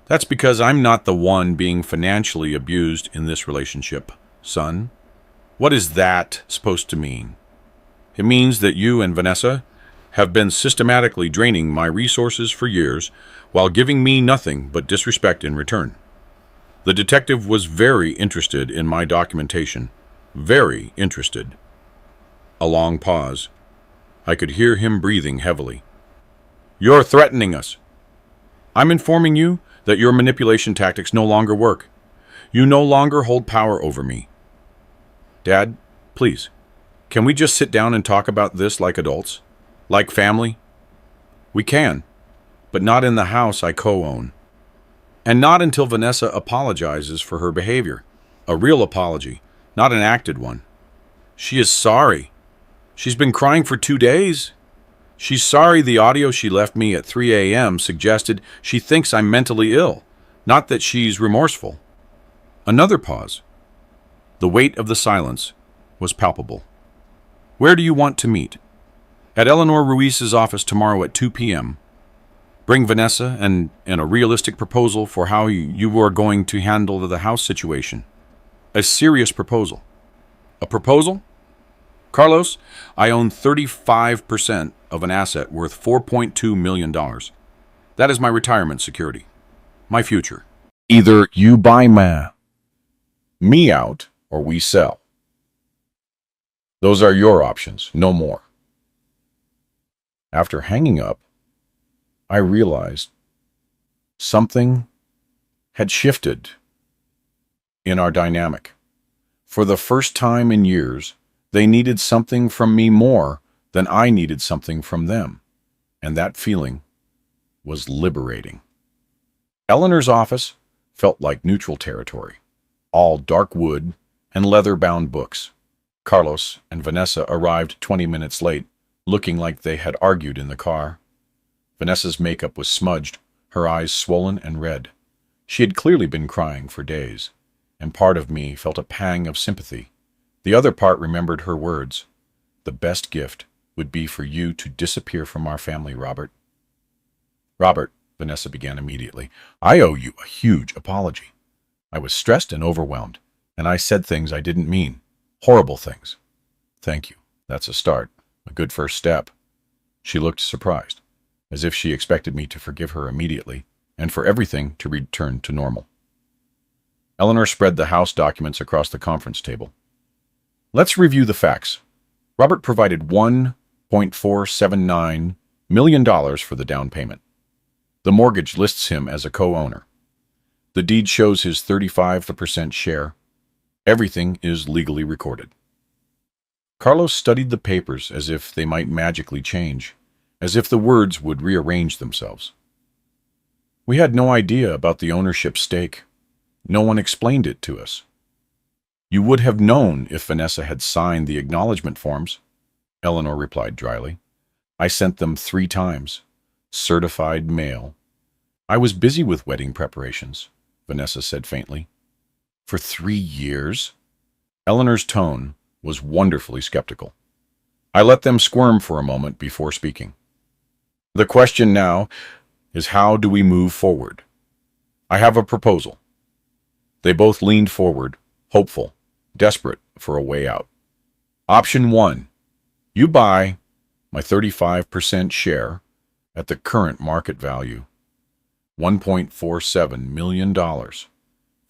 That's because I'm not the one being financially abused in this relationship, son. What is that supposed to mean? It means that you and Vanessa have been systematically draining my resources for years while giving me nothing but disrespect in return. The detective was very interested in my documentation. Very interested. A long pause. I could hear him breathing heavily. You're threatening us. I'm informing you that your manipulation tactics no longer work. You no longer hold power over me. Dad, please, can we just sit down and talk about this like adults? Like family? We can, but not in the house I co-own. And not until Vanessa apologizes for her behavior. A real apology, not an acted one. She is sorry. She's been crying for 2 days. She's sorry the audio she left me at 3 a.m. suggested she thinks I'm mentally ill, not that she's remorseful. Another pause. The weight of the silence was palpable. Where do you want to meet? At Eleanor Ruiz's office tomorrow at 2 p.m. Bring Vanessa and a realistic proposal for how you are going to handle the house situation. A serious proposal. A proposal? Carlos, I own 35% of an asset worth $4.2 million. That is my retirement security. My future. Either you buy Me out, or we sell. Those are your options, no more. After hanging up, I realized something had shifted in our dynamic. For the first time in years, they needed something from me more than I needed something from them, and that feeling was liberating. Eleanor's office felt like neutral territory, all dark wood and leather-bound books. Carlos and Vanessa arrived 20 minutes late, looking like they had argued in the car. Vanessa's makeup was smudged, her eyes swollen and red. She had clearly been crying for days, and part of me felt a pang of sympathy. The other part remembered her words. The best gift would be for you to disappear from our family, Robert. Robert, Vanessa began immediately, I owe you a huge apology. I was stressed and overwhelmed, and I said things I didn't mean. Horrible things. Thank you. That's a start. A good first step. She looked surprised, as if she expected me to forgive her immediately, and for everything to return to normal. Eleanor spread the house documents across the conference table. Let's review the facts. Robert provided $1.479 million for the down payment. The mortgage lists him as a co-owner. The deed shows his 35% share. Everything is legally recorded. Carlos studied the papers as if they might magically change, as if the words would rearrange themselves. We had no idea about the ownership stake. No one explained it to us. You would have known if Vanessa had signed the acknowledgement forms, Eleanor replied dryly. I sent them 3 times. Certified mail. I was busy with wedding preparations, Vanessa said faintly. For 3 years? Eleanor's tone was wonderfully skeptical. I let them squirm for a moment before speaking. The question now is, how do we move forward? I have a proposal. They both leaned forward, hopeful, desperate for a way out. Option 1. You buy my 35% share at the current market value, $1.47 million.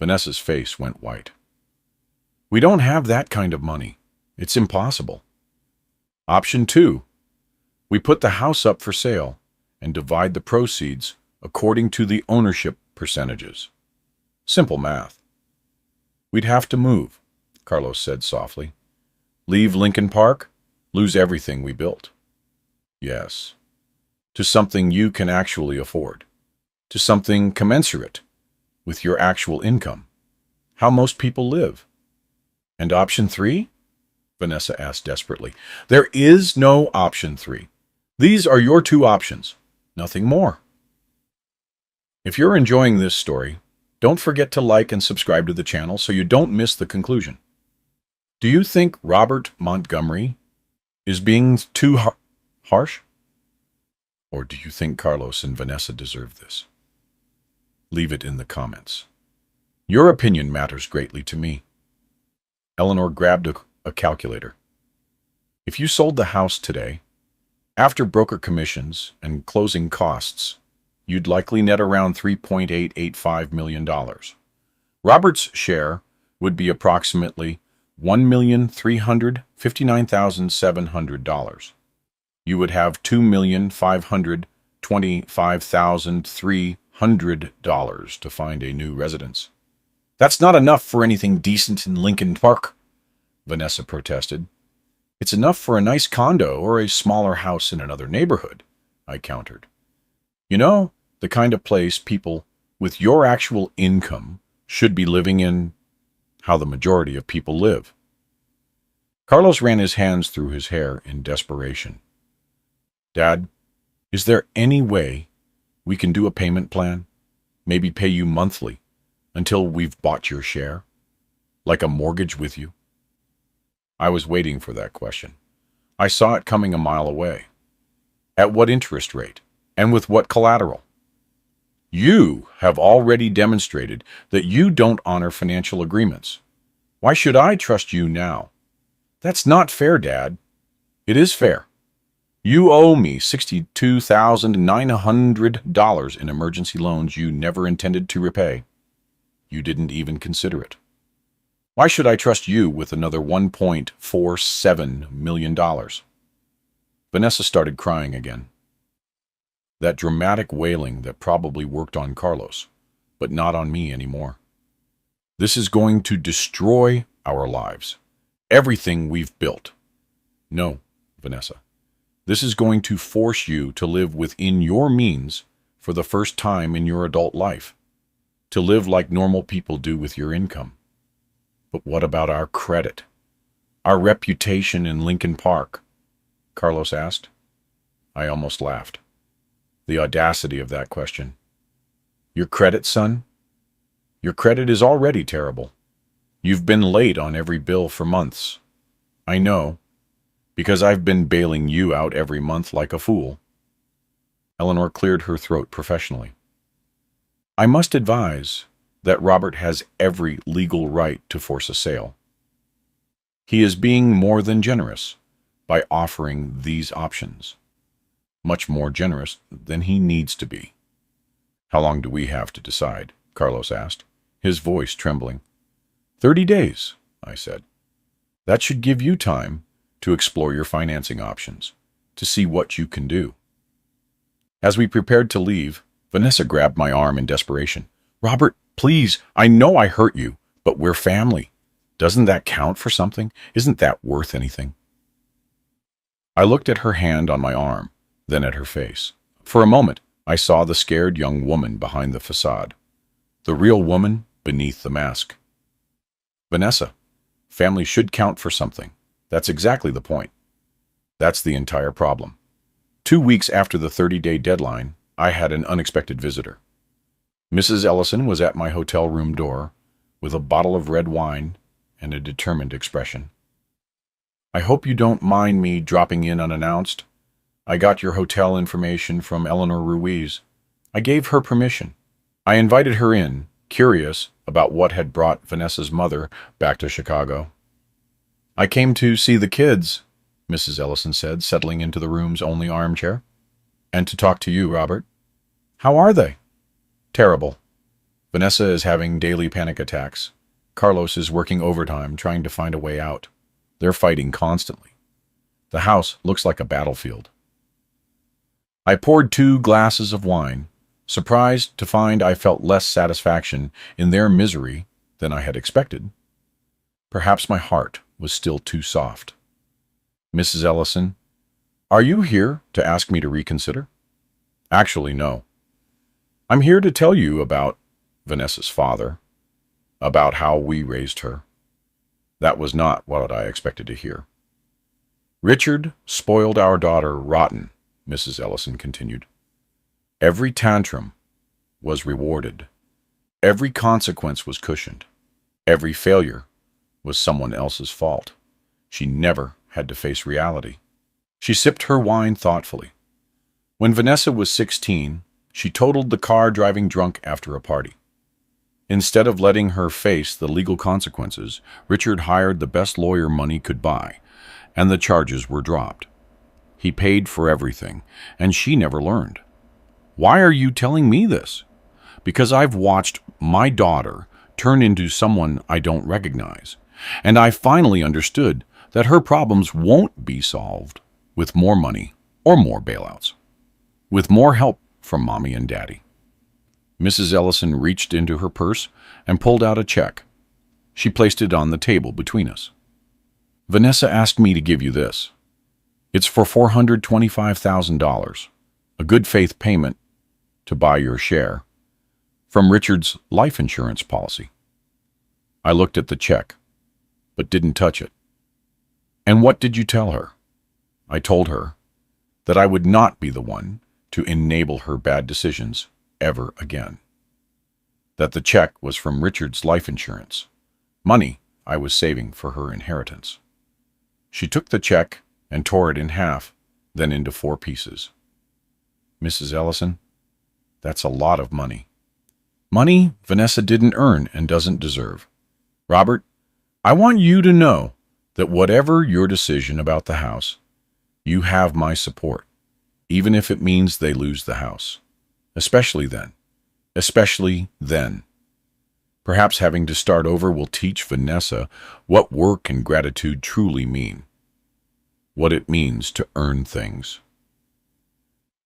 Vanessa's face went white. We don't have that kind of money. It's impossible. Option 2. We put the house up for sale and divide the proceeds according to the ownership percentages. Simple math. We'd have to move, Carlos said softly. Leave Lincoln Park, lose everything we built. Yes. To something you can actually afford. To something commensurate with your actual income. How most people live. And option 3? Vanessa asked desperately. There is no option 3. These are your 2 options. Nothing more. If you're enjoying this story, don't forget to like and subscribe to the channel so you don't miss the conclusion. Do you think Robert Montgomery is being too harsh? Or do you think Carlos and Vanessa deserve this? Leave it in the comments. Your opinion matters greatly to me. Eleanor grabbed a calculator. If you sold the house today, after broker commissions and closing costs, you'd likely net around $3.885 million. Robert's share would be approximately $1,359,700. You would have $2,525,300 to find a new residence. That's not enough for anything decent in Lincoln Park, Vanessa protested. It's enough for a nice condo or a smaller house in another neighborhood, I countered. You know, the kind of place people with your actual income should be living in, how the majority of people live. Carlos ran his hands through his hair in desperation. Dad, is there any way we can do a payment plan? Maybe pay you monthly until we've bought your share? Like a mortgage with you? I was waiting for that question. I saw it coming a mile away. At what interest rate? And with what collateral? You have already demonstrated that you don't honor financial agreements. Why should I trust you now? That's not fair, Dad. It is fair. You owe me $62,900 in emergency loans you never intended to repay. You didn't even consider it. Why should I trust you with another $1.47 million? Vanessa started crying again. That dramatic wailing that probably worked on Carlos, but not on me anymore. This is going to destroy our lives. Everything we've built. No, Vanessa. This is going to force you to live within your means for the first time in your adult life. To live like normal people do with your income. But what about our credit? Our reputation in Lincoln Park? Carlos asked. I almost laughed. The audacity of that question. Your credit, son? Your credit is already terrible. You've been late on every bill for months. I know, because I've been bailing you out every month like a fool. Eleanor cleared her throat professionally. I must advise that Robert has every legal right to force a sale. He is being more than generous by offering these options. Much more generous than he needs to be. How long do we have to decide? Carlos asked, his voice trembling. 30 days, I said. That should give you time to explore your financing options, to see what you can do. As we prepared to leave, Vanessa grabbed my arm in desperation. Robert, please, I know I hurt you, but we're family. Doesn't that count for something? Isn't that worth anything? I looked at her hand on my arm, then at her face. For a moment, I saw the scared young woman behind the facade, the real woman beneath the mask. Vanessa, family should count for something. That's exactly the point. That's the entire problem. 2 weeks after the 30-day deadline, I had an unexpected visitor. Mrs. Ellison was at my hotel room door with a bottle of red wine and a determined expression. I hope you don't mind me dropping in unannounced. I got your hotel information from Eleanor Ruiz. I gave her permission. I invited her in, curious about what had brought Vanessa's mother back to Chicago. I came to see the kids, Mrs. Ellison said, settling into the room's only armchair. And to talk to you, Robert. How are they? Terrible. Vanessa is having daily panic attacks. Carlos is working overtime, trying to find a way out. They're fighting constantly. The house looks like a battlefield. I poured 2 glasses of wine, surprised to find I felt less satisfaction in their misery than I had expected. Perhaps my heart was still too soft. Mrs. Ellison, are you here to ask me to reconsider? Actually, no. I'm here to tell you about Vanessa's father, about how we raised her. That was not what I expected to hear. Richard spoiled our daughter rotten, Mrs. Ellison continued. Every tantrum was rewarded. Every consequence was cushioned. Every failure was someone else's fault. She never had to face reality. She sipped her wine thoughtfully. When Vanessa was 16, she totaled the car driving drunk after a party. Instead of letting her face the legal consequences, Richard hired the best lawyer money could buy, and the charges were dropped. He paid for everything, and she never learned. Why are you telling me this? Because I've watched my daughter turn into someone I don't recognize, and I finally understood that her problems won't be solved with more money or more bailouts, with more help from Mommy and Daddy. Mrs. Ellison reached into her purse and pulled out a check. She placed it on the table between us. Vanessa asked me to give you this. It's for $425,000, a good faith payment to buy your share from Richard's life insurance policy. I looked at the check, but didn't touch it. And what did you tell her? I told her that I would not be the one to enable her bad decisions ever again. That the check was from Richard's life insurance, money I was saving for her inheritance. She took the check and tore it in half, then into 4 pieces. Mrs. Ellison, that's a lot of money. Money Vanessa didn't earn and doesn't deserve. Robert, I want you to know that whatever your decision about the house, you have my support, even if it means they lose the house. Especially then. Especially then. Perhaps having to start over will teach Vanessa what work and gratitude truly mean. What it means to earn things.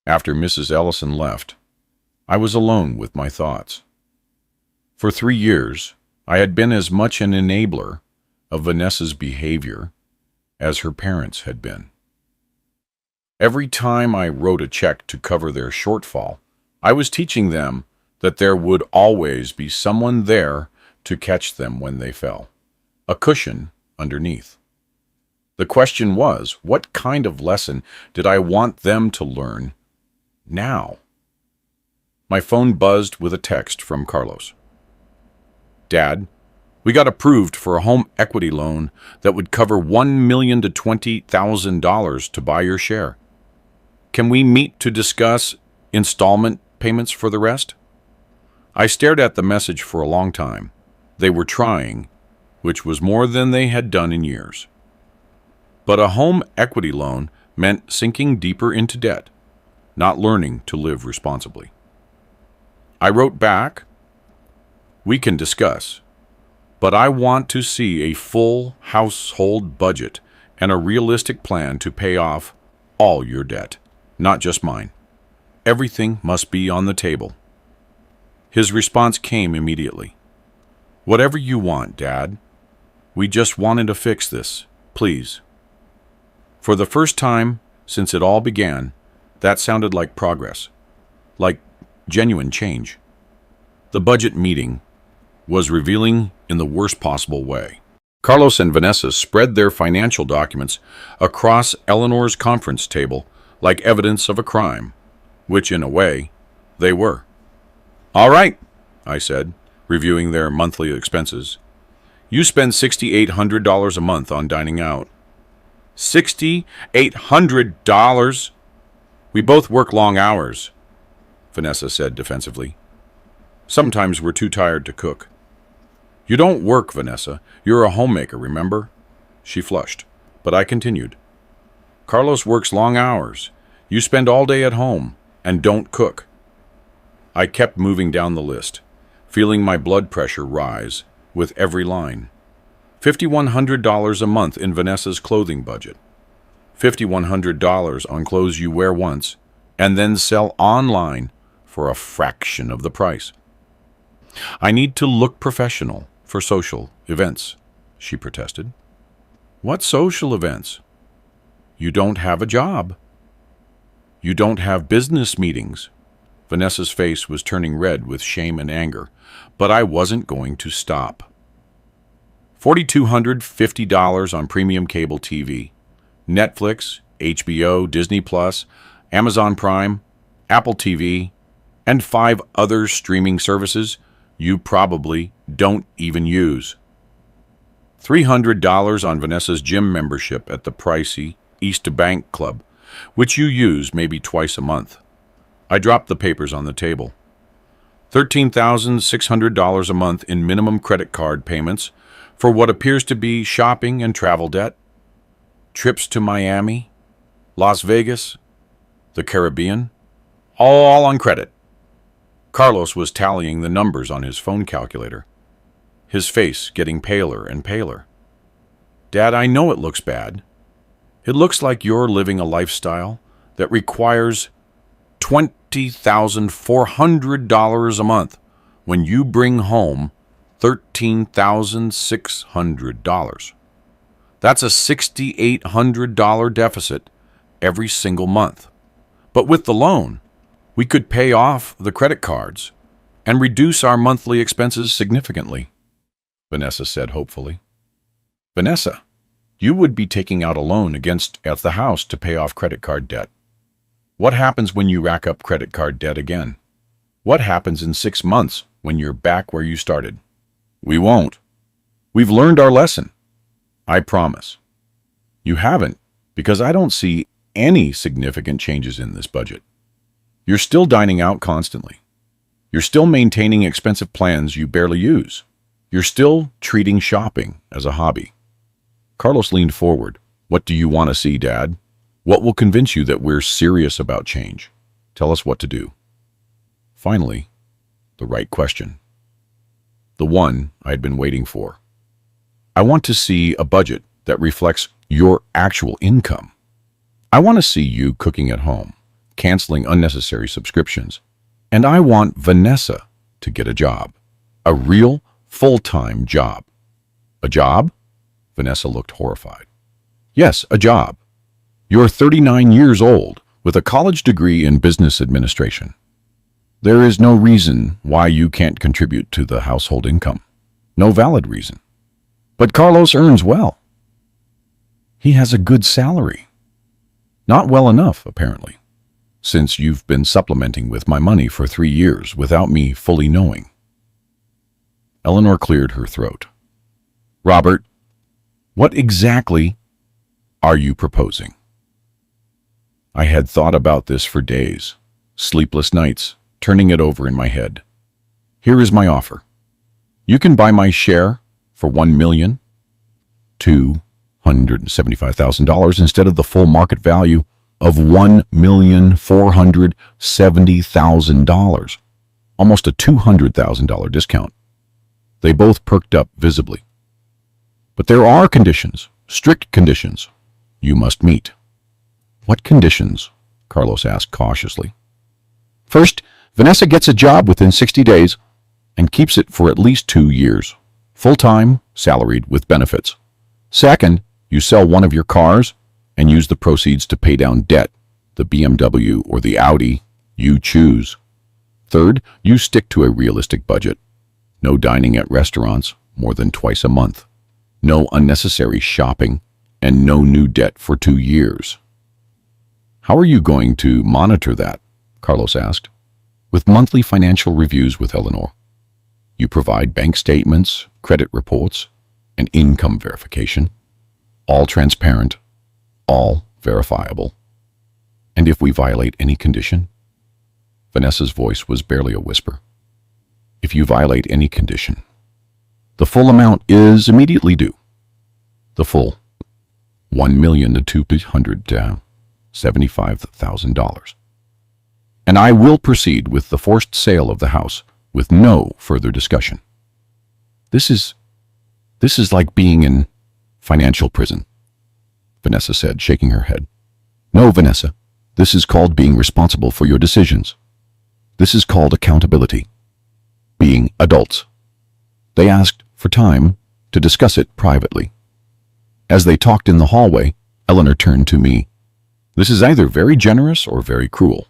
After Mrs. Ellison left, I was alone with my thoughts. For 3 years, I had been as much an enabler of Vanessa's behavior as her parents had been. Every time I wrote a check to cover their shortfall, I was teaching them that there would always be someone there to catch them when they fell, a cushion underneath. The question was, what kind of lesson did I want them to learn now? My phone buzzed with a text from Carlos. Dad, we got approved for a home equity loan that would cover $1 million to $20,000 to buy your share. Can we meet to discuss installment payments for the rest? I stared at the message for a long time. They were trying, which was more than they had done in years. But a home equity loan meant sinking deeper into debt, not learning to live responsibly. I wrote back, we can discuss. But I want to see a full household budget and a realistic plan to pay off all your debt, not just mine. Everything must be on the table. His response came immediately. Whatever you want, Dad. We just wanted to fix this, please. For the first time since it all began, that sounded like progress, like genuine change. The budget meeting was revealing in the worst possible way. Carlos and Vanessa spread their financial documents across Eleanor's conference table like evidence of a crime, which in a way, they were. All right, I said, reviewing their monthly expenses. You spend $6,800 a month on dining out. $6,800? We both work long hours, Vanessa said defensively. Sometimes we're too tired to cook. You don't work, Vanessa. You're a homemaker, remember? She flushed, but I continued. Carlos works long hours. You spend all day at home and don't cook. I kept moving down the list, feeling my blood pressure rise with every line. $5,100 a month in Vanessa's clothing budget. $5,100 on clothes you wear once and then sell online for a fraction of the price. I need to look professional for social events, she protested. What social events? You don't have a job. You don't have business meetings. Vanessa's face was turning red with shame and anger, but I wasn't going to stop. $4,250 on premium cable TV, Netflix, HBO, Disney+, Amazon Prime, Apple TV, and 5 other streaming services you probably don't even use. $300 on Vanessa's gym membership at the pricey East Bank Club, which you use maybe twice a month. I dropped the papers on the table. $13,600 a month in minimum credit card payments for what appears to be shopping and travel debt, trips to Miami, Las Vegas, the Caribbean, all on credit. Carlos was tallying the numbers on his phone calculator, his face getting paler and paler. Dad, I know it looks bad. It looks like you're living a lifestyle that requires $20,400 a month when you bring home $13,600. That's a $6,800 deficit every single month. But with the loan, we could pay off the credit cards and reduce our monthly expenses significantly, Vanessa said hopefully. Vanessa, you would be taking out a loan against the house to pay off credit card debt. What happens when you rack up credit card debt again? What happens in 6 months when you're back where you started? We won't. We've learned our lesson. I promise. You haven't, because I don't see any significant changes in this budget. You're still dining out constantly. You're still maintaining expensive plans you barely use. You're still treating shopping as a hobby. Carlos leaned forward. What do you want to see, Dad? What will convince you that we're serious about change? Tell us what to do. Finally, the right question. The one I'd been waiting for. I want to see a budget that reflects your actual income. I want to see you cooking at home, canceling unnecessary subscriptions. And I want Vanessa to get a job. A real, full-time job. A job? Vanessa looked horrified. Yes, a job. You're 39 years old with a college degree in business administration. There is no reason why you can't contribute to the household income. No valid reason. But Carlos earns well. He has a good salary. Not well enough, apparently, since you've been supplementing with my money for 3 years without me fully knowing. Eleanor cleared her throat. Robert, what exactly are you proposing? I had thought about this for days, sleepless nights, turning it over in my head. Here is my offer. You can buy my share for $1,275,000 instead of the full market value of $1,470,000, almost a $200,000 discount. They both perked up visibly. But there are conditions, strict conditions, you must meet. What conditions? Carlos asked cautiously. First, Vanessa gets a job within 60 days and keeps it for at least 2 years. Full-time, salaried, with benefits. Second, you sell one of your cars and use the proceeds to pay down debt, the BMW or the Audi, you choose. Third, you stick to a realistic budget. No dining at restaurants more than twice a month. No unnecessary shopping, and no new debt for 2 years. How are you going to monitor that? Carlos asked. With monthly financial reviews with Eleanor. You provide bank statements, credit reports, and income verification. All transparent, all verifiable. And if we violate any condition? Vanessa's voice was barely a whisper. If you violate any condition, the full amount is immediately due. The full $1,275,000. And I will proceed with the forced sale of the house with no further discussion. This is like being in financial prison, Vanessa said, shaking her head. No, Vanessa, this is called being responsible for your decisions. This is called accountability. Being adults. They asked for time to discuss it privately. As they talked in the hallway, Eleanor turned to me. This is either very generous or very cruel.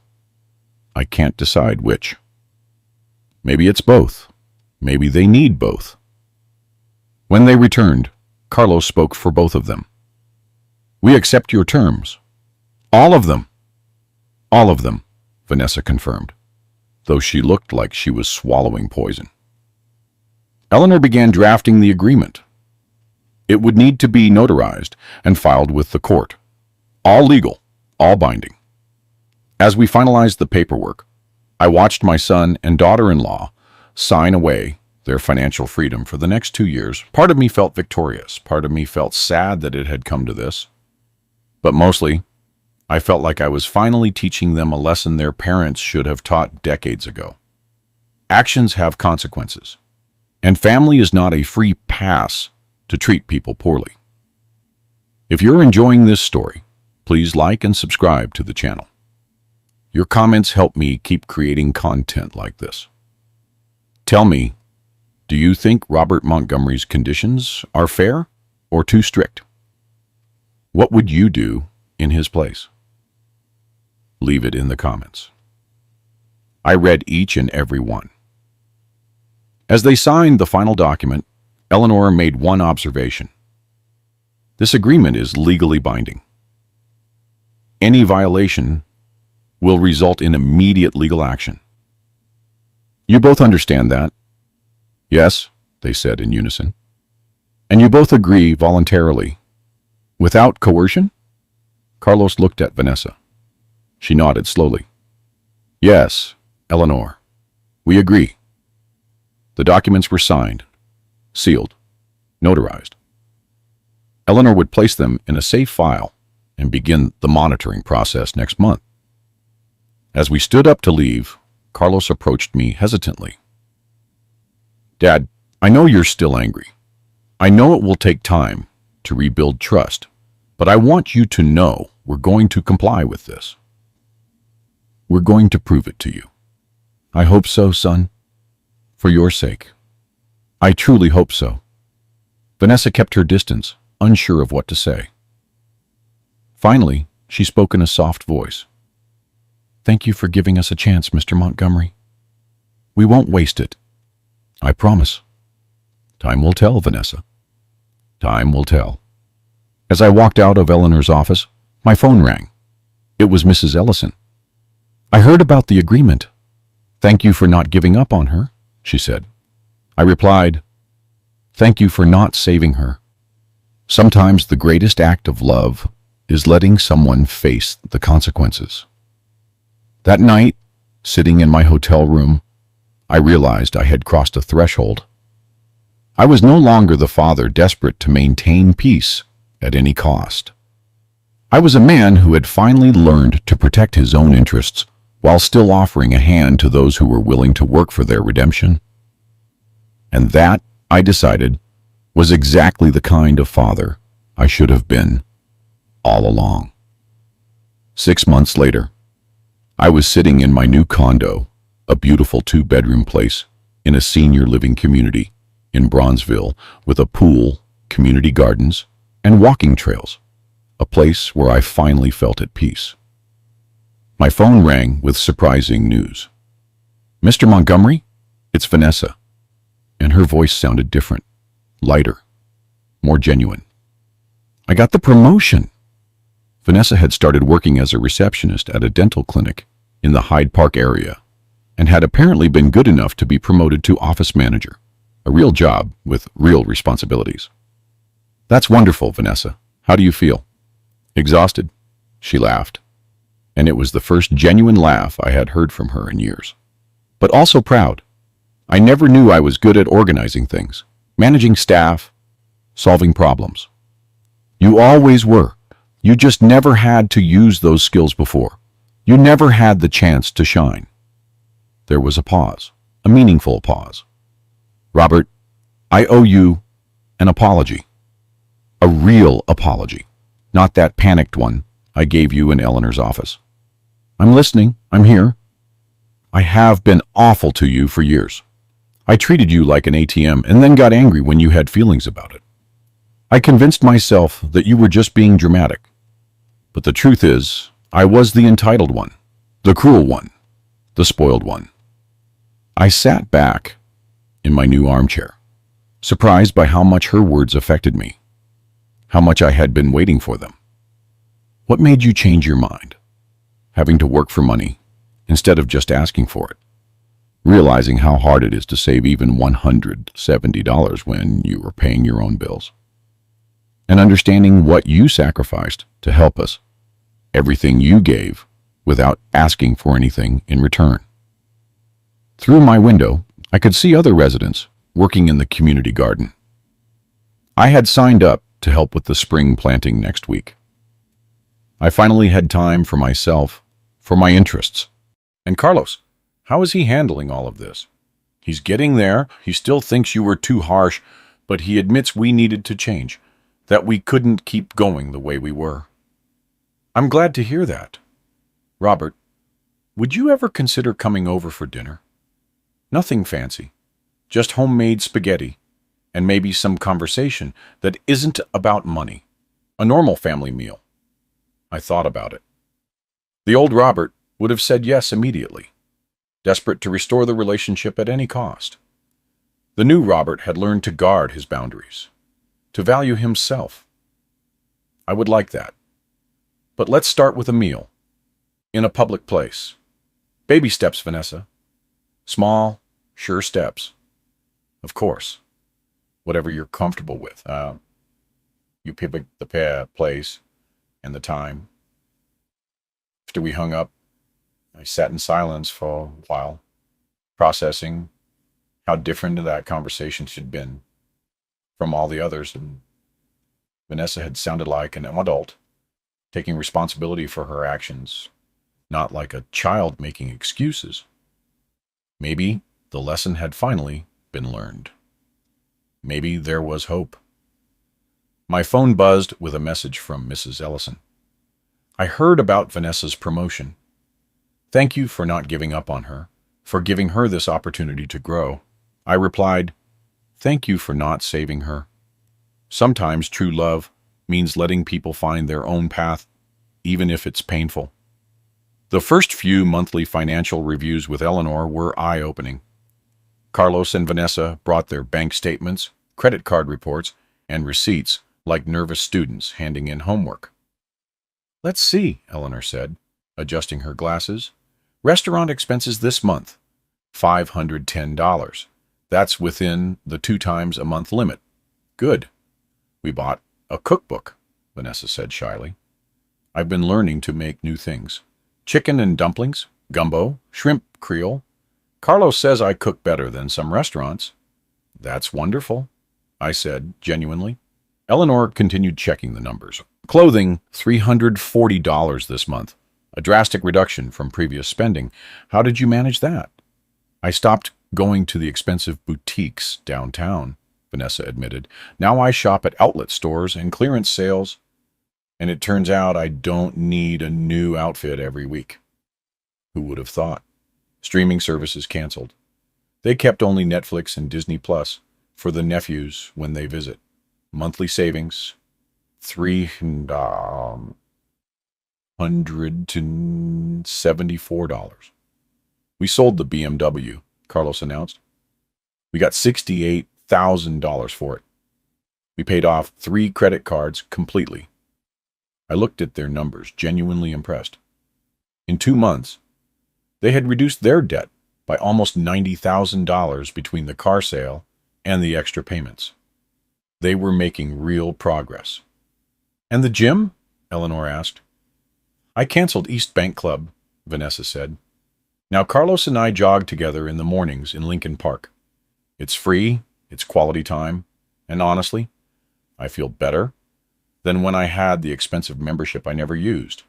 I can't decide which. Maybe it's both. Maybe they need both. When they returned, Carlos spoke for both of them. We accept your terms. All of them. All of them, Vanessa confirmed, though she looked like she was swallowing poison. Eleanor began drafting the agreement. It would need to be notarized and filed with the court. All legal, all binding. As we finalized the paperwork, I watched my son and daughter-in-law sign away their financial freedom for the next 2 years. Part of me felt victorious. Part of me felt sad that it had come to this. But mostly, I felt like I was finally teaching them a lesson their parents should have taught decades ago. Actions have consequences, and family is not a free pass to treat people poorly. If you're enjoying this story, please like and subscribe to the channel. Your comments help me keep creating content like this. Tell me, do you think Robert Montgomery's conditions are fair or too strict? What would you do in his place? Leave it in the comments. I read each and every one. As they signed the final document, Eleanor made one observation. This agreement is legally binding. Any violation will result in immediate legal action. You both understand that? Yes, they said in unison. And you both agree voluntarily, without coercion? Carlos looked at Vanessa. She nodded slowly. Yes, Eleanor, we agree. The documents were signed, sealed, notarized. Eleanor would place them in a safe file and begin the monitoring process next month. As we stood up to leave, Carlos approached me hesitantly. Dad, I know you're still angry. I know it will take time to rebuild trust, but I want you to know we're going to comply with this. We're going to prove it to you. I hope so, son. For your sake. I truly hope so. Vanessa kept her distance, unsure of what to say. Finally, she spoke in a soft voice. Thank you for giving us a chance, Mr. Montgomery. We won't waste it. I promise. Time will tell, Vanessa. Time will tell. As I walked out of Eleanor's office, my phone rang. It was Mrs. Ellison. I heard about the agreement. Thank you for not giving up on her, she said. I replied, thank you for not saving her. Sometimes the greatest act of love is letting someone face the consequences. That night, sitting in my hotel room, I realized I had crossed a threshold. I was no longer the father desperate to maintain peace at any cost. I was a man who had finally learned to protect his own interests while still offering a hand to those who were willing to work for their redemption. And that I decided, was exactly the kind of father I should have been all along. 6 months later, I was sitting in my new condo, a beautiful 2-bedroom place in a senior living community in Bronzeville with a pool, community gardens, and walking trails, a place where I finally felt at peace. My phone rang with surprising news. "Mr. Montgomery, it's Vanessa." And her voice sounded different, lighter, more genuine. "I got the promotion." Vanessa had started working as a receptionist at a dental clinic in the Hyde Park area and had apparently been good enough to be promoted to office manager, a real job with real responsibilities. "That's wonderful, Vanessa. How do you feel?" "Exhausted," she laughed. And it was the first genuine laugh I had heard from her in years. "But also proud. I never knew I was good at organizing things, managing staff, solving problems." "You always were. You just never had to use those skills before. You never had the chance to shine." There was a pause, a meaningful pause. "Robert, I owe you an apology. A real apology. Not that panicked one I gave you in Eleanor's office." "I'm listening. I'm here." "I have been awful to you for years. I treated you like an ATM and then got angry when you had feelings about it. I convinced myself that you were just being dramatic. But the truth is, I was the entitled one, the cruel one, the spoiled one." I sat back in my new armchair, surprised by how much her words affected me, how much I had been waiting for them. "What made you change your mind? Having to work for money instead of just asking for it? Realizing how hard it is to save even $170 when you were paying your own bills? And understanding what you sacrificed to help us, everything you gave without asking for anything in return?" Through my window, I could see other residents working in the community garden. I had signed up to help with the spring planting next week. I finally had time for myself, for my interests. And Carlos, how is he handling all of this? He's getting there. He still thinks you were too harsh, but he admits we needed to change, that we couldn't keep going the way we were. I'm glad to hear that. Robert, would you ever consider coming over for dinner? Nothing fancy, just homemade spaghetti, and maybe some conversation that isn't about money. A normal family meal. I thought about it. The old Robert would have said yes immediately, desperate to restore the relationship at any cost. The new Robert had learned to guard his boundaries, to value himself. I would like that. But let's start with a meal, in a public place. Baby steps, Vanessa. Small, sure steps. Of course. Whatever you're comfortable with. You pick the place and the time. After we hung up, I sat in silence for a while, processing how different that conversation had been from all the others. And Vanessa had sounded like an adult, taking responsibility for her actions, not like a child making excuses. Maybe the lesson had finally been learned. Maybe there was hope. My phone buzzed with a message from Mrs. Ellison. I heard about Vanessa's promotion. Thank you for not giving up on her, for giving her this opportunity to grow. I replied, thank you for not saving her. Sometimes true love means letting people find their own path, even if it's painful. The first few monthly financial reviews with Eleanor were eye-opening. Carlos and Vanessa brought their bank statements, credit card reports, and receipts like nervous students handing in homework. Let's see, Eleanor said, adjusting her glasses. Restaurant expenses this month, $510. That's within the 2 times a month limit. Good. We bought a cookbook, Vanessa said shyly. I've been learning to make new things. Chicken and dumplings, gumbo, shrimp creole. Carlos says I cook better than some restaurants. That's wonderful, I said genuinely. Eleanor continued checking the numbers. Clothing, $340 this month. A drastic reduction from previous spending. How did you manage that? I stopped going to the expensive boutiques downtown. Vanessa admitted. Now I shop at outlet stores and clearance sales, and it turns out I don't need a new outfit every week. Who would have thought? Streaming services canceled. They kept only Netflix and Disney Plus for the nephews when they visit. Monthly savings, $374. We sold the BMW, Carlos announced. We got $68,000 for it. We paid off 3 credit cards completely. I looked at their numbers, genuinely impressed. In 2 months, they had reduced their debt by almost $90,000 between the car sale and the extra payments. They were making real progress. And the gym? Eleanor asked. I canceled East Bank Club, Vanessa said. Now Carlos and I jog together in the mornings in Lincoln Park. It's free, it's quality time, and honestly, I feel better than when I had the expensive membership I never used.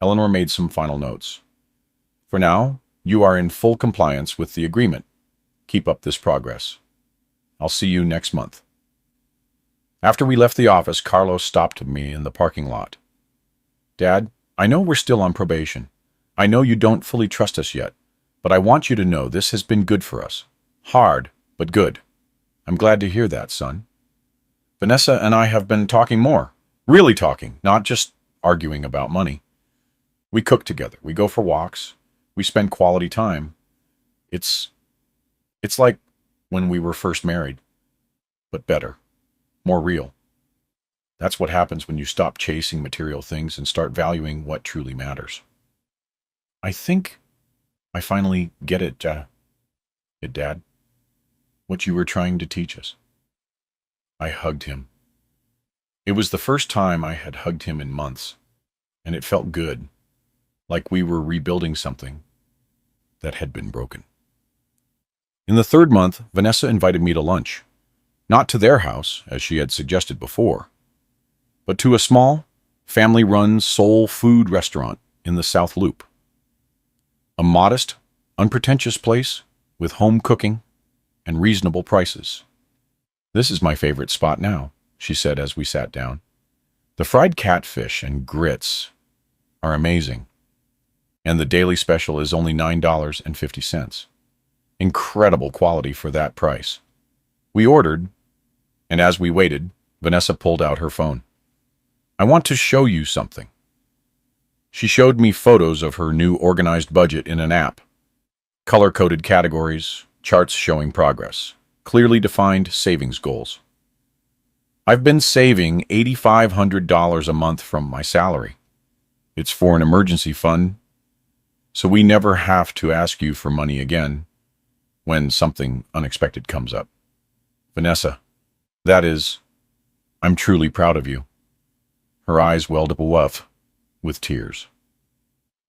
Eleanor made some final notes. For now, you are in full compliance with the agreement. Keep up this progress. I'll see you next month. After we left the office, Carlos stopped me in the parking lot. Dad, I know we're still on probation. I know you don't fully trust us yet, but I want you to know this has been good for us. Hard, but good. I'm glad to hear that, son. Vanessa and I have been talking more. Really talking, not just arguing about money. We cook together. We go for walks. We spend quality time. It's like when we were first married, but better, more real. That's what happens when you stop chasing material things and start valuing what truly matters. I think I finally get it, Dad. What you were trying to teach us. I hugged him. It was the first time I had hugged him in months, and it felt good, like we were rebuilding something that had been broken. In the 3rd month, Vanessa invited me to lunch, not to their house, as she had suggested before, but to a small, family-run soul food restaurant in the South Loop. A modest, unpretentious place with home cooking and reasonable prices. This is my favorite spot now, she said as we sat down. The fried catfish and grits are amazing, and the daily special is only $9.50. Incredible quality for that price. We ordered, and as we waited, Vanessa pulled out her phone. I want to show you something. She showed me photos of her new organized budget in an app. Color-coded categories, charts showing progress, clearly defined savings goals. I've been saving $8,500 a month from my salary. It's for an emergency fund, so we never have to ask you for money again when something unexpected comes up. Vanessa, I'm truly proud of you. Her eyes welled up with tears.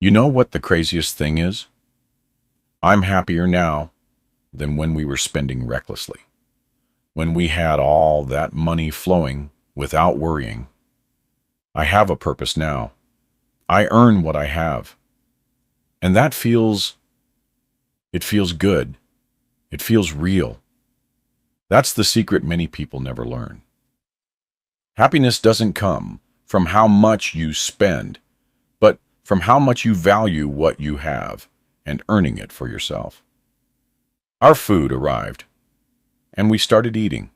You know what the craziest thing is? I'm happier now than when we were spending recklessly. When we had all that money flowing without worrying. I have a purpose now. I earn what I have. And it feels good. It feels real. That's the secret many people never learn. Happiness doesn't come from how much you spend, but from how much you value what you have and earning it for yourself. Our food arrived, and we started eating.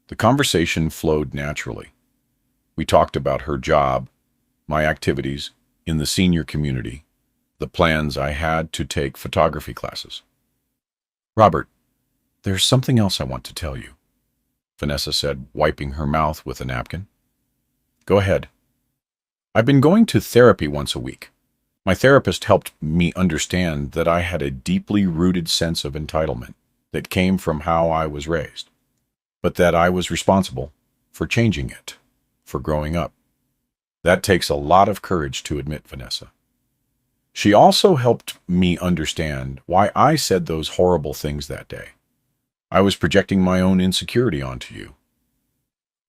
The conversation flowed naturally. We talked about her job, my activities in the senior community, the plans I had to take photography classes. Robert, there's something else I want to tell you, Vanessa said, wiping her mouth with a napkin. Go ahead. I've been going to therapy once a week. My therapist helped me understand that I had a deeply rooted sense of entitlement that came from how I was raised, but that I was responsible for changing it, for growing up. That takes a lot of courage to admit, Vanessa. She also helped me understand why I said those horrible things that day. I was projecting my own insecurity onto you.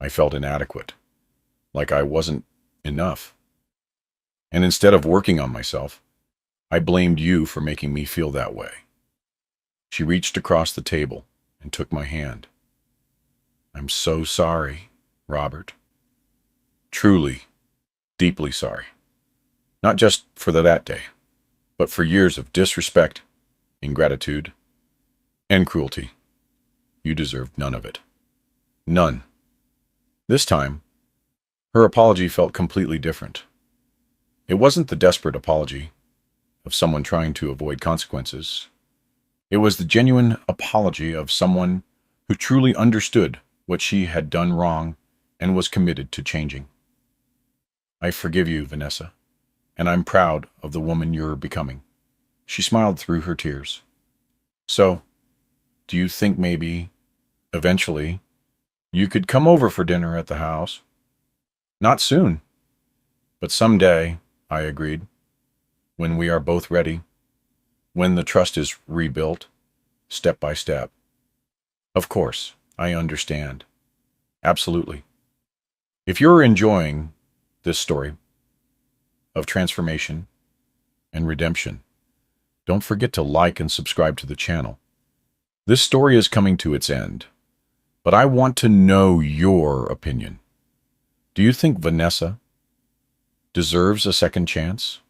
I felt inadequate, like I wasn't enough. And instead of working on myself, I blamed you for making me feel that way. She reached across the table and took my hand. I'm so sorry, Robert. Truly, deeply sorry. Not just for that day, but for years of disrespect, ingratitude, and cruelty. You deserved none of it. None. This time, her apology felt completely different. It wasn't the desperate apology of someone trying to avoid consequences. It was the genuine apology of someone who truly understood what she had done wrong and was committed to changing. I forgive you, Vanessa, and I'm proud of the woman you're becoming. She smiled through her tears. So, do you think maybe, eventually, you could come over for dinner at the house? Not soon, but someday, I agreed, when we are both ready, when the trust is rebuilt, step by step. Of course, I understand. Absolutely. If you're enjoying this story of transformation and redemption, don't forget to like and subscribe to the channel. This story is coming to its end, but I want to know your opinion. Do you think Vanessa deserves a second chance?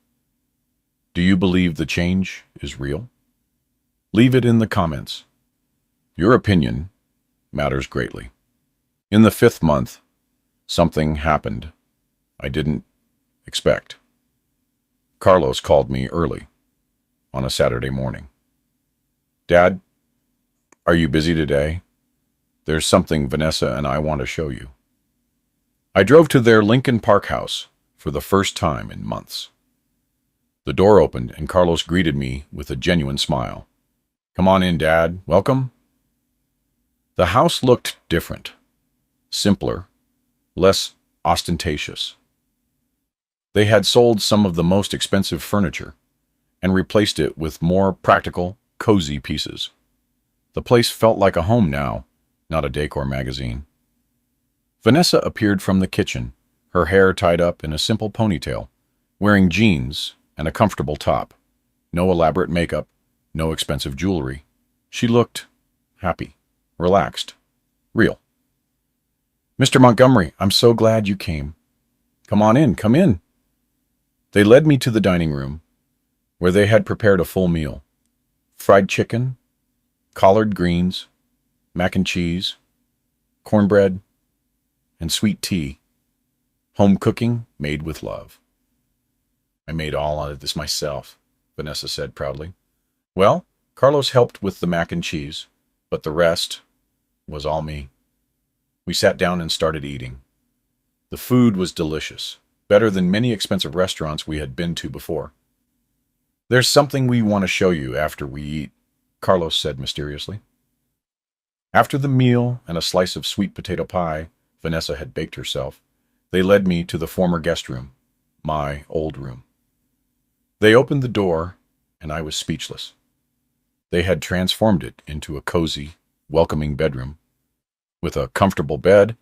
Do you believe the change is real? Leave it in the comments. Your opinion matters greatly. In the 5th month, something happened I didn't expect. Carlos called me early on a Saturday morning. Dad, are you busy today? There's something Vanessa and I want to show you. I drove to their Lincoln Park house for the first time in months. The door opened and Carlos greeted me with a genuine smile. Come on in, Dad. Welcome. The house looked different, simpler, less ostentatious. They had sold some of the most expensive furniture and replaced it with more practical, cozy pieces. The place felt like a home now, not a decor magazine. Vanessa appeared from the kitchen, her hair tied up in a simple ponytail, wearing jeans and a comfortable top. No elaborate makeup, no expensive jewelry. She looked happy, relaxed, real. Mr. Montgomery, I'm so glad you came. Come on in, come in. They led me to the dining room, where they had prepared a full meal. Fried chicken, collard greens, mac and cheese, cornbread, and sweet tea. Home cooking made with love. I made all of this myself, Vanessa said proudly. Well, Carlos helped with the mac and cheese, but the rest was all me. We sat down and started eating. The food was delicious, better than many expensive restaurants we had been to before. There's something we want to show you after we eat, Carlos said mysteriously. After the meal and a slice of sweet potato pie Vanessa had baked herself, they led me to the former guest room, my old room. They opened the door, and I was speechless. They had transformed it into a cozy, welcoming bedroom, with a comfortable bed,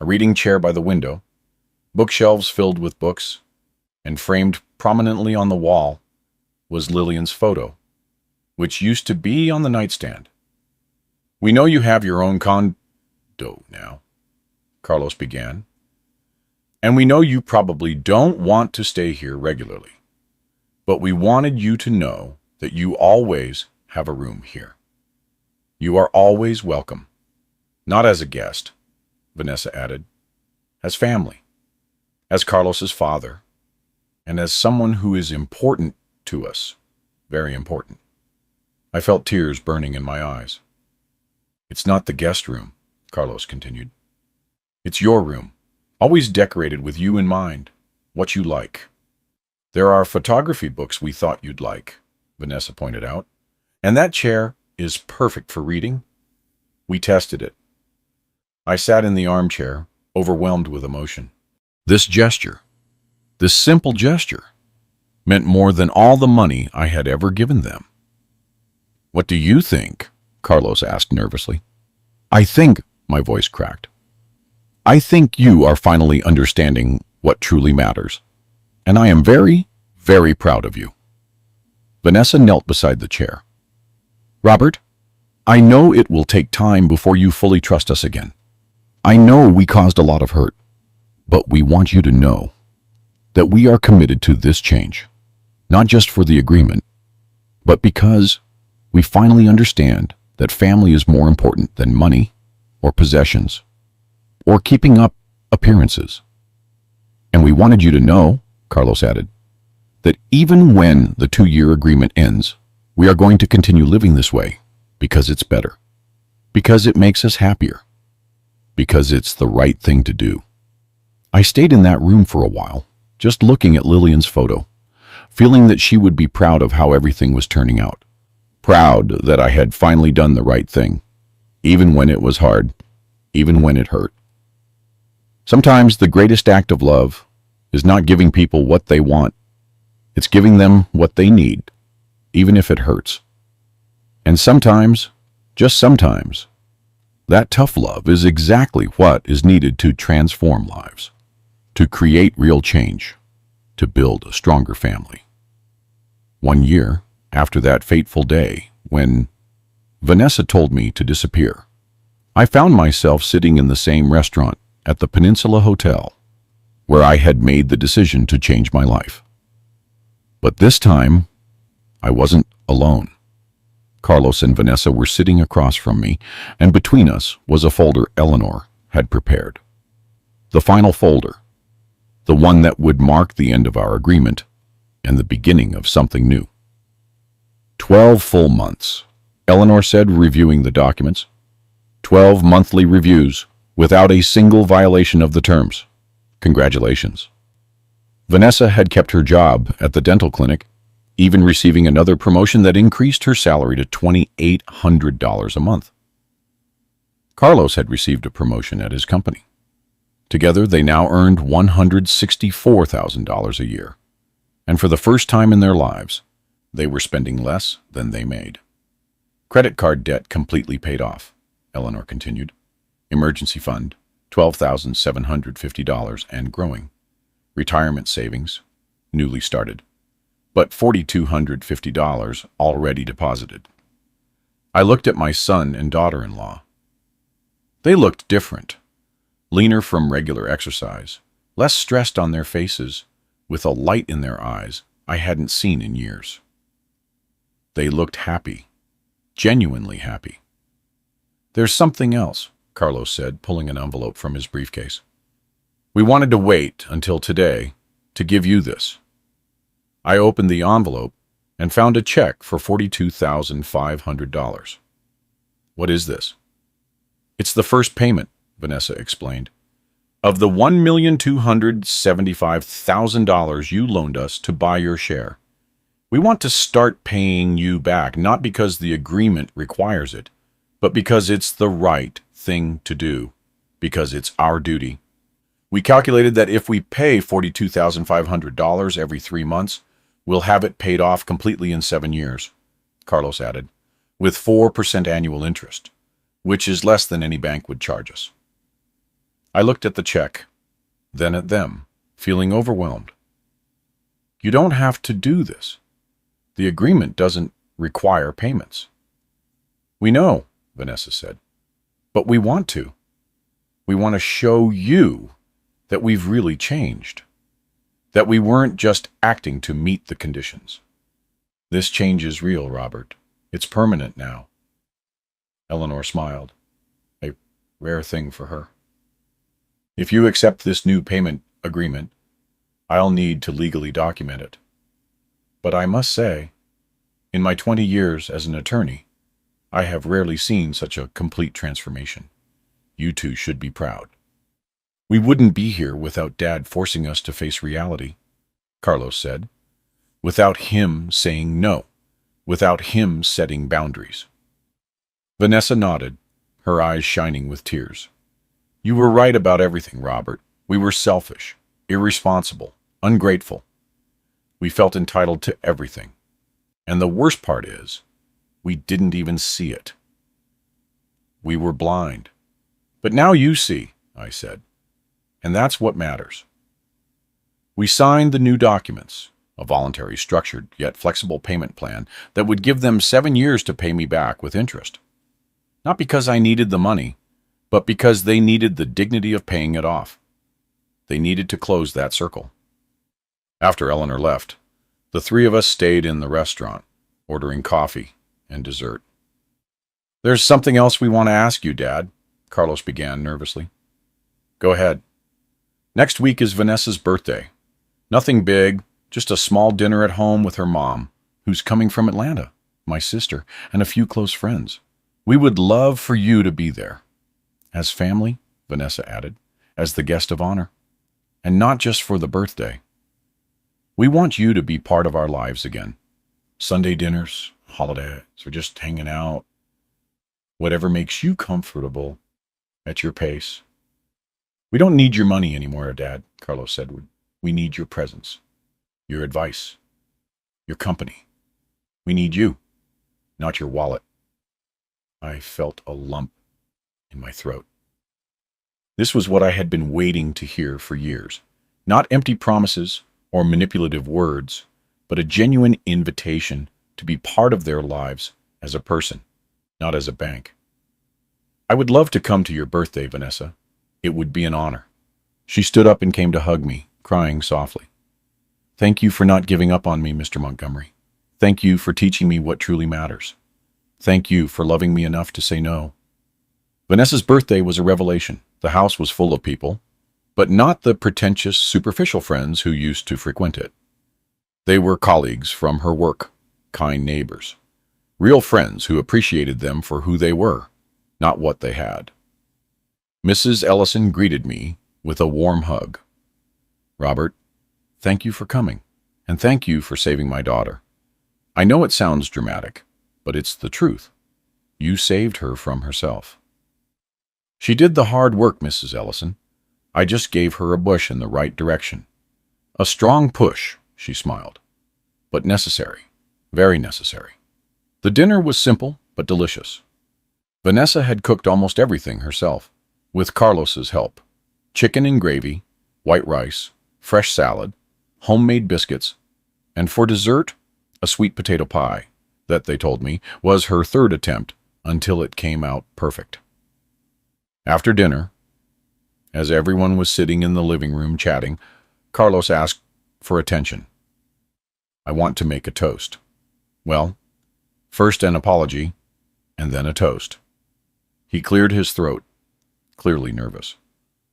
a reading chair by the window, bookshelves filled with books, and framed prominently on the wall was Lillian's photo, which used to be on the nightstand. We know you have your own condo now, Carlos began, and we know you probably don't want to stay here regularly, but we wanted you to know that you always have a room here. You are always welcome, not as a guest, Vanessa added, as family, as Carlos's father, and as someone who is important to us, very important. I felt tears burning in my eyes. It's not the guest room, Carlos continued. It's your room, always decorated with you in mind, what you like. There are photography books we thought you'd like, Vanessa pointed out, and that chair is perfect for reading. We tested it. I sat in the armchair, overwhelmed with emotion. This gesture, this simple gesture, meant more than all the money I had ever given them. What do you think? Carlos asked nervously. I think, my voice cracked. I think you are finally understanding what truly matters, and I am very, very proud of you. Vanessa knelt beside the chair. Robert, I know it will take time before you fully trust us again, I know we caused a lot of hurt, but we want you to know that we are committed to this change, not just for the agreement, but because we finally understand that family is more important than money or possessions or keeping up appearances. And we wanted you to know, Carlos added, that even when the 2-year agreement ends, we are going to continue living this way because it's better, because it makes us happier, because it's the right thing to do. I stayed in that room for a while, just looking at Lillian's photo, feeling that she would be proud of how everything was turning out, proud that I had finally done the right thing, even when it was hard, even when it hurt. Sometimes the greatest act of love is not giving people what they want. It's giving them what they need, even if it hurts. And sometimes, just sometimes, that tough love is exactly what is needed to transform lives, to create real change, to build a stronger family. 1 year after that fateful day when Vanessa told me to disappear, I found myself sitting in the same restaurant at the Peninsula Hotel where I had made the decision to change my life. But this time, I wasn't alone. Carlos and Vanessa were sitting across from me, and between us was a folder Eleanor had prepared. The final folder, the one that would mark the end of our agreement and the beginning of something new. 12 full months, Eleanor said, reviewing the documents. 12 monthly reviews, without a single violation of the terms. Congratulations. Vanessa had kept her job at the dental clinic, even receiving another promotion that increased her salary to $2,800 a month. Carlos had received a promotion at his company. Together, they now earned $164,000 a year, and for the first time in their lives, they were spending less than they made. Credit card debt completely paid off, Eleanor continued. Emergency fund, $12,750 and growing. Retirement savings, newly started, but $4,250 already deposited. I looked at my son and daughter-in-law. They looked different, leaner from regular exercise, less stressed on their faces, with a light in their eyes I hadn't seen in years. They looked happy, genuinely happy. There's something else, Carlos said, pulling an envelope from his briefcase. We wanted to wait until today to give you this. I opened the envelope and found a check for $42,500. What is this? It's the first payment, Vanessa explained, of the $1,275,000 you loaned us to buy your share. We want to start paying you back, not because the agreement requires it, but because it's the right thing to do, because it's our duty. We calculated that if we pay $42,500 every 3 months, we'll have it paid off completely in 7 years, Carlos added, with 4% annual interest, which is less than any bank would charge us. I looked at the check, then at them, feeling overwhelmed. You don't have to do this. The agreement doesn't require payments. We know, Vanessa said, but we want to. We want to show you that we've really changed, that we weren't just acting to meet the conditions. This change is real, Robert. It's permanent now. Eleanor smiled, a rare thing for her. If you accept this new payment agreement, I'll need to legally document it. But I must say, in my 20 years as an attorney, I have rarely seen such a complete transformation. You two should be proud. We wouldn't be here without Dad forcing us to face reality, Carlos said, without him saying no, without him setting boundaries. Vanessa nodded, her eyes shining with tears. You were right about everything, Robert. We were selfish, irresponsible, ungrateful. We felt entitled to everything. And the worst part is, we didn't even see it. We were blind. But now you see, I said. And that's what matters. We signed the new documents, a voluntary, structured, yet flexible payment plan that would give them 7 years to pay me back with interest. Not because I needed the money, but because they needed the dignity of paying it off. They needed to close that circle. After Eleanor left, the three of us stayed in the restaurant, ordering coffee and dessert. "There's something else we want to ask you, Dad," Carlos began nervously. "Go ahead." "Next week is Vanessa's birthday. Nothing big, just a small dinner at home with her mom, who's coming from Atlanta, my sister, and a few close friends. We would love for you to be there. As family," Vanessa added, "as the guest of honor. And not just for the birthday. We want you to be part of our lives again. Sunday dinners, holidays, or just hanging out. Whatever makes you comfortable at your pace." "We don't need your money anymore, Dad," Carlos said. "We need your presence, your advice, your company. We need you, not your wallet." I felt a lump in my throat. This was what I had been waiting to hear for years. Not empty promises or manipulative words, but a genuine invitation to be part of their lives as a person, not as a bank. "I would love to come to your birthday, Vanessa. It would be an honor." She stood up and came to hug me, crying softly. "Thank you for not giving up on me, Mr. Montgomery. Thank you for teaching me what truly matters. Thank you for loving me enough to say no." Vanessa's birthday was a revelation. The house was full of people, but not the pretentious, superficial friends who used to frequent it. They were colleagues from her work, kind neighbors, real friends who appreciated them for who they were, not what they had. Mrs. Ellison greeted me with a warm hug. "Robert, thank you for coming, and thank you for saving my daughter. I know it sounds dramatic, but it's the truth. You saved her from herself." "She did the hard work, Mrs. Ellison. I just gave her a push in the right direction. A strong push," she smiled, "but necessary, very necessary." The dinner was simple but delicious. Vanessa had cooked almost everything herself, with Carlos's help. Chicken and gravy, white rice, fresh salad, homemade biscuits, and for dessert, a sweet potato pie that, they told me, was her third attempt until it came out perfect. After dinner, as everyone was sitting in the living room chatting, Carlos asked for attention. "I want to make a toast." Well, first an apology, and then a toast. He cleared his throat, clearly nervous.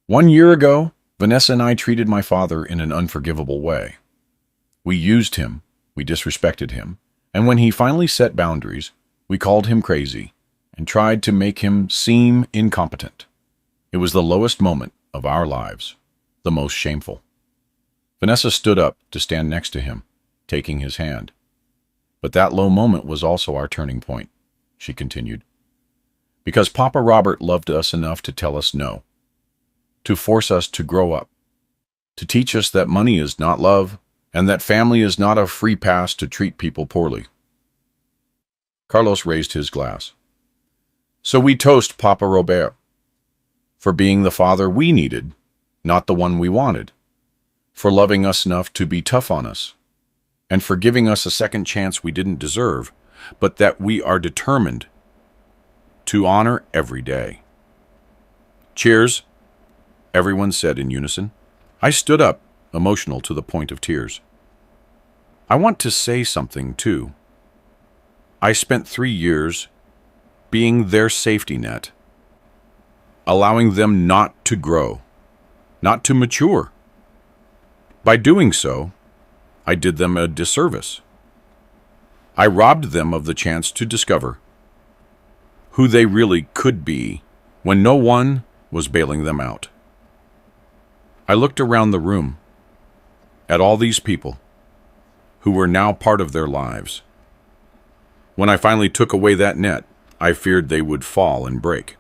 "1 year ago, Vanessa and I treated my father in an unforgivable way. We used him, we disrespected him, and when he finally set boundaries, we called him crazy and tried to make him seem incompetent. It was the lowest moment of our lives, the most shameful." Vanessa stood up to stand next to him, taking his hand. "But that low moment was also our turning point," she continued. "Because Papa Robert loved us enough to tell us no, to force us to grow up, to teach us that money is not love, and that family is not a free pass to treat people poorly." Carlos raised his glass. "So we toast Papa Robert for being the father we needed, not the one we wanted, for loving us enough to be tough on us, and for giving us a second chance we didn't deserve, but that we are determined to honor every day." "Cheers," everyone said in unison. I stood up, emotional to the point of tears. "I want to say something, too. I spent 3 years being their safety net, allowing them not to grow, not to mature. By doing so, I did them a disservice. I robbed them of the chance to discover who they really could be when no one was bailing them out." I looked around the room at all these people who were now part of their lives. When I finally took away that net, I feared they would fall and break.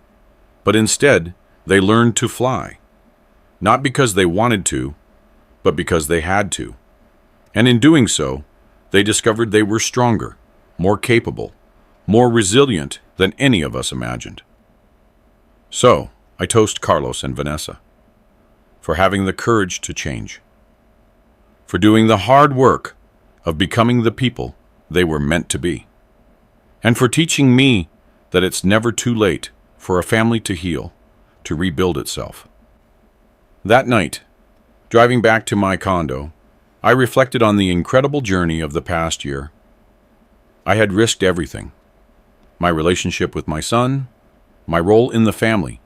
But instead, they learned to fly, not because they wanted to, but because they had to. And in doing so, they discovered they were stronger, more capable, more resilient than any of us imagined. So, I toast Carlos and Vanessa for having the courage to change, for doing the hard work of becoming the people they were meant to be, and for teaching me that it's never too late for a family to heal, to rebuild itself. That night, driving back to my condo, I reflected on the incredible journey of the past year. I had risked everything: my relationship with my son, my role in the family,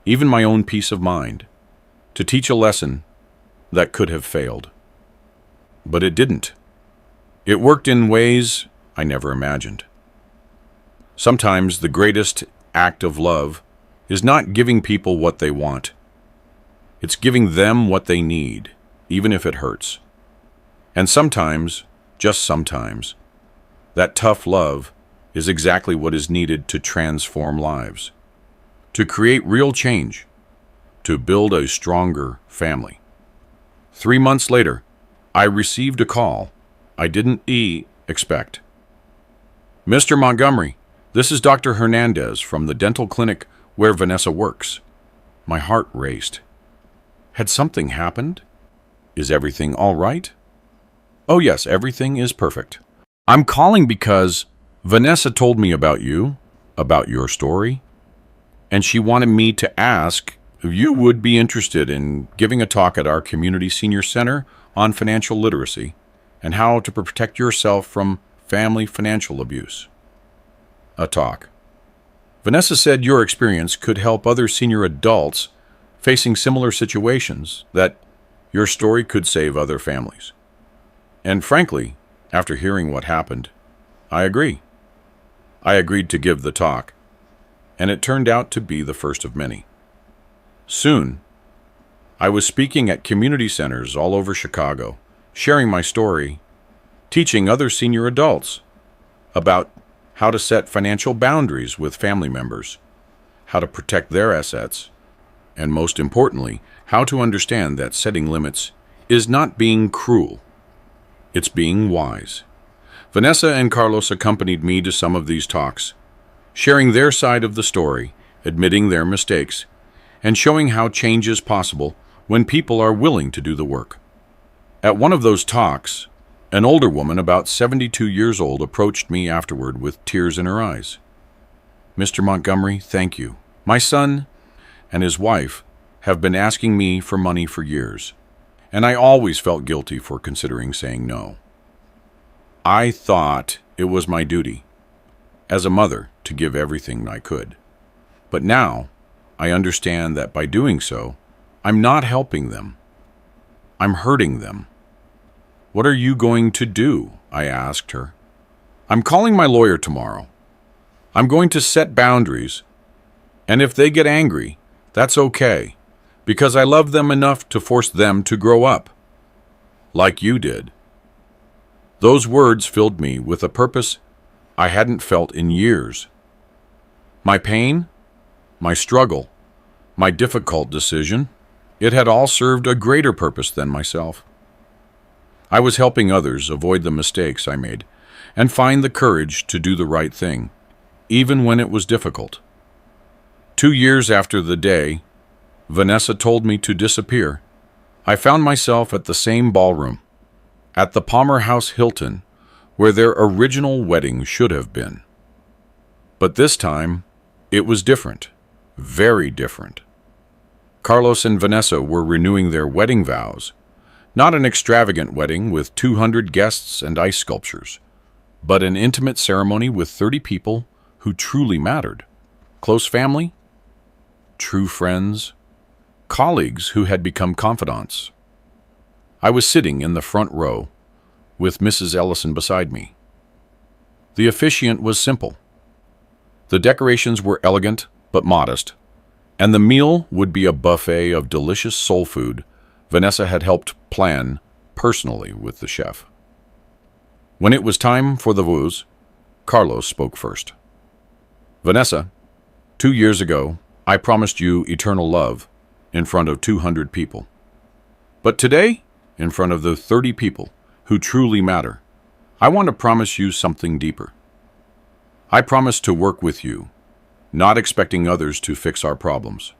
even my own peace of mind, to teach a lesson that could have failed. But it didn't. It worked in ways I never imagined. Sometimes the greatest act of love is not giving people what they want. It's giving them what they need, even if it hurts. And sometimes, just sometimes, that tough love is exactly what is needed to transform lives, to create real change, to build a stronger family. 3 months later, I received a call I didn't expect. "Mr. Montgomery, this is Dr. Hernandez from the dental clinic where Vanessa works." My heart raced. Had something happened? Is everything all right? "Oh yes, everything is perfect. I'm calling because Vanessa told me about you, about your story, and she wanted me to ask if you would be interested in giving a talk at our community senior center on financial literacy and how to protect yourself from family financial abuse." A talk. Vanessa said your experience could help other senior adults facing similar situations, that your story could save other families. And frankly, after hearing what happened, I agree. I agreed to give the talk, and it turned out to be the first of many. Soon, I was speaking at community centers all over Chicago, sharing my story, teaching other senior adults about how to set financial boundaries with family members, how to protect their assets, and most importantly, how to understand that setting limits is not being cruel. It's being wise. Vanessa and Carlos accompanied me to some of these talks, sharing their side of the story, admitting their mistakes, and showing how change is possible when people are willing to do the work. At one of those talks, an older woman about 72 years old approached me afterward with tears in her eyes. "Mr. Montgomery, thank you. My son and his wife have been asking me for money for years, and I always felt guilty for considering saying no. I thought it was my duty, as a mother, to give everything I could. But now, I understand that by doing so, I'm not helping them. I'm hurting them." "What are you going to do?" I asked her. "I'm calling my lawyer tomorrow. I'm going to set boundaries, and if they get angry, that's okay, because I love them enough to force them to grow up, like you did." Those words filled me with a purpose I hadn't felt in years. My pain, my struggle, my difficult decision, it had all served a greater purpose than myself. I was helping others avoid the mistakes I made and find the courage to do the right thing, even when it was difficult. 2 years after the day Vanessa told me to disappear, I found myself at the same ballroom, at the Palmer House Hilton, where their original wedding should have been. But this time, it was different, very different. Carlos and Vanessa were renewing their wedding vows, not an extravagant wedding with 200 guests and ice sculptures, but an intimate ceremony with 30 people who truly mattered. Close family, true friends, colleagues who had become confidants. I was sitting in the front row with Mrs. Ellison beside me. The officiant was simple. The decorations were elegant but modest, and the meal would be a buffet of delicious soul food Vanessa had helped plan personally with the chef. When it was time for the vows, Carlos spoke first. "Vanessa, 2 years ago, I promised you eternal love in front of 200 people. But today, in front of the 30 people who truly matter, I want to promise you something deeper. I promise to work with you, not expecting others to fix our problems.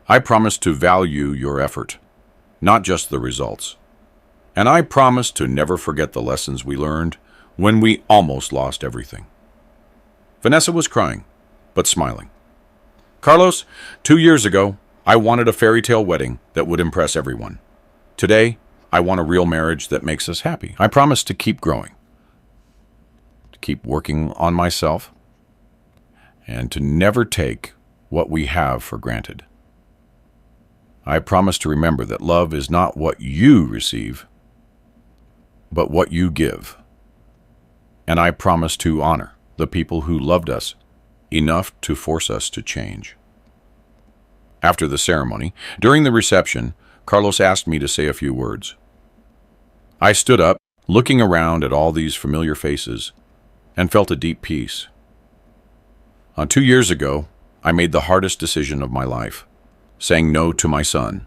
I promise to value your effort, not just the results. And I promise to never forget the lessons we learned when we almost lost everything." Vanessa was crying, but smiling. Carlos, 2 years ago, I wanted a fairy tale wedding that would impress everyone. Today, I want a real marriage that makes us happy. I promise to keep growing, to keep working on myself, and to never take what we have for granted. I promise to remember that love is not what you receive, but what you give. And I promise to honor the people who loved us enough to force us to change. After the ceremony, during the reception, Carlos asked me to say a few words. I stood up, looking around at all these familiar faces, and felt a deep peace. 2 years ago, I made the hardest decision of my life, saying no to my son,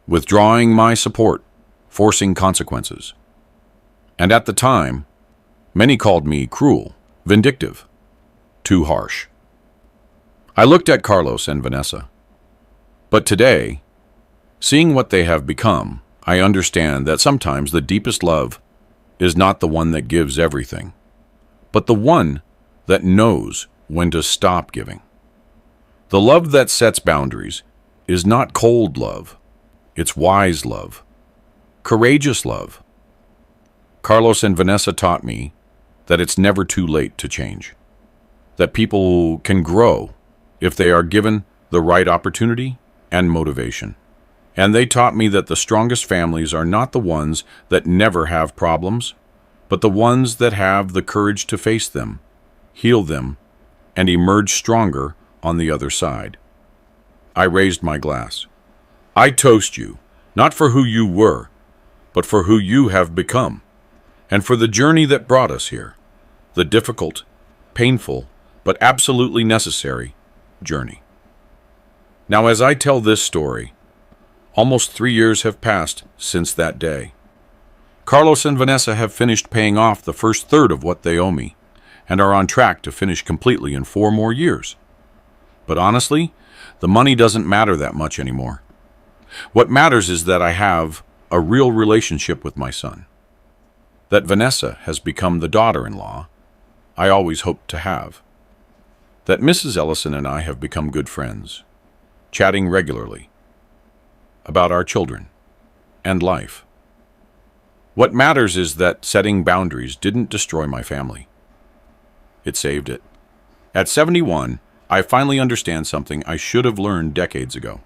withdrawing my support, forcing consequences. And at the time, many called me cruel, vindictive, too harsh. I looked at Carlos and Vanessa. But today, seeing what they have become, I understand that sometimes the deepest love is not the one that gives everything, but the one that knows when to stop giving. The love that sets boundaries is not cold love, it's wise love, courageous love. Carlos and Vanessa taught me that it's never too late to change, that people can grow if they are given the right opportunity and motivation. And they taught me that the strongest families are not the ones that never have problems, but the ones that have the courage to face them, heal them, and emerge stronger on the other side. I raised my glass. I toast you, not for who you were, but for who you have become, and for the journey that brought us here, the difficult, painful, but absolutely necessary journey. Now, as I tell this story, almost 3 years have passed since that day. Carlos and Vanessa have finished paying off the first third of what they owe me, and are on track to finish completely in 4 more years. But honestly, the money doesn't matter that much anymore. What matters is that I have a real relationship with my son, that Vanessa has become the daughter-in-law I always hoped to have, that Mrs. Ellison and I have become good friends, chatting regularly about our children and life. What matters is that setting boundaries didn't destroy my family. It saved it. At 71, I finally understand something I should have learned decades ago.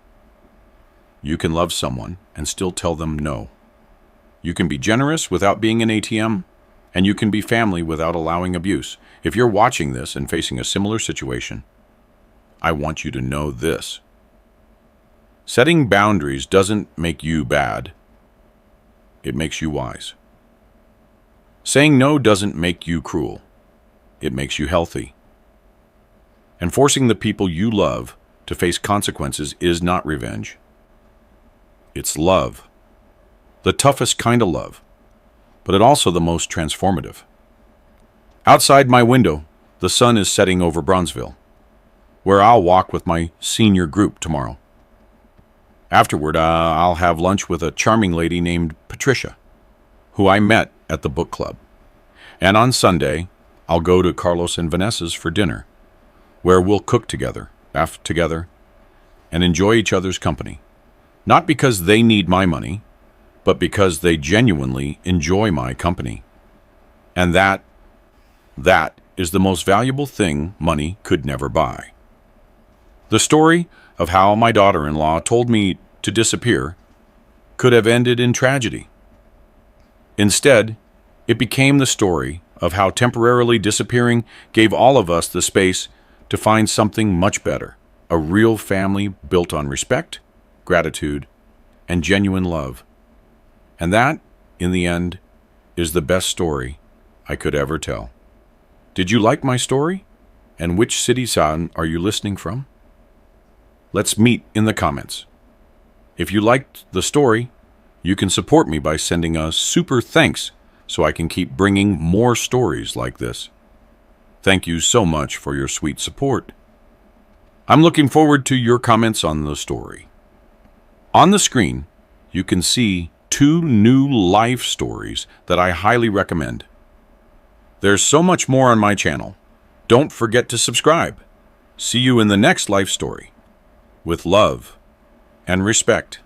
You can love someone and still tell them no. You can be generous without being an ATM, and you can be family without allowing abuse. If you're watching this and facing a similar situation, I want you to know this. Setting boundaries doesn't make you bad. It makes you wise. Saying no doesn't make you cruel. It makes you healthy. And forcing the people you love to face consequences is not revenge. It's love. The toughest kind of love, but it also the most transformative. Outside my window, the sun is setting over Bronzeville, where I'll walk with my senior group tomorrow. Afterward, I'll have lunch with a charming lady named Patricia, who I met at the book club. And on Sunday, I'll go to Carlos and Vanessa's for dinner, where we'll cook together, laugh together, and enjoy each other's company. Not because they need my money, but because they genuinely enjoy my company. And that is the most valuable thing money could never buy. The story of how my daughter-in-law told me to disappear could have ended in tragedy. Instead, it became the story of how temporarily disappearing gave all of us the space to find something much better, a real family built on respect, gratitude, and genuine love. And that, in the end, is the best story I could ever tell. Did you like my story? And which city sound are you listening from? Let's meet in the comments. If you liked the story, you can support me by sending a super thanks so I can keep bringing more stories like this. Thank you so much for your sweet support. I'm looking forward to your comments on the story. On the screen, you can see 2 new life stories that I highly recommend. There's so much more on my channel. Don't forget to subscribe. See you in the next life story. with love and respect.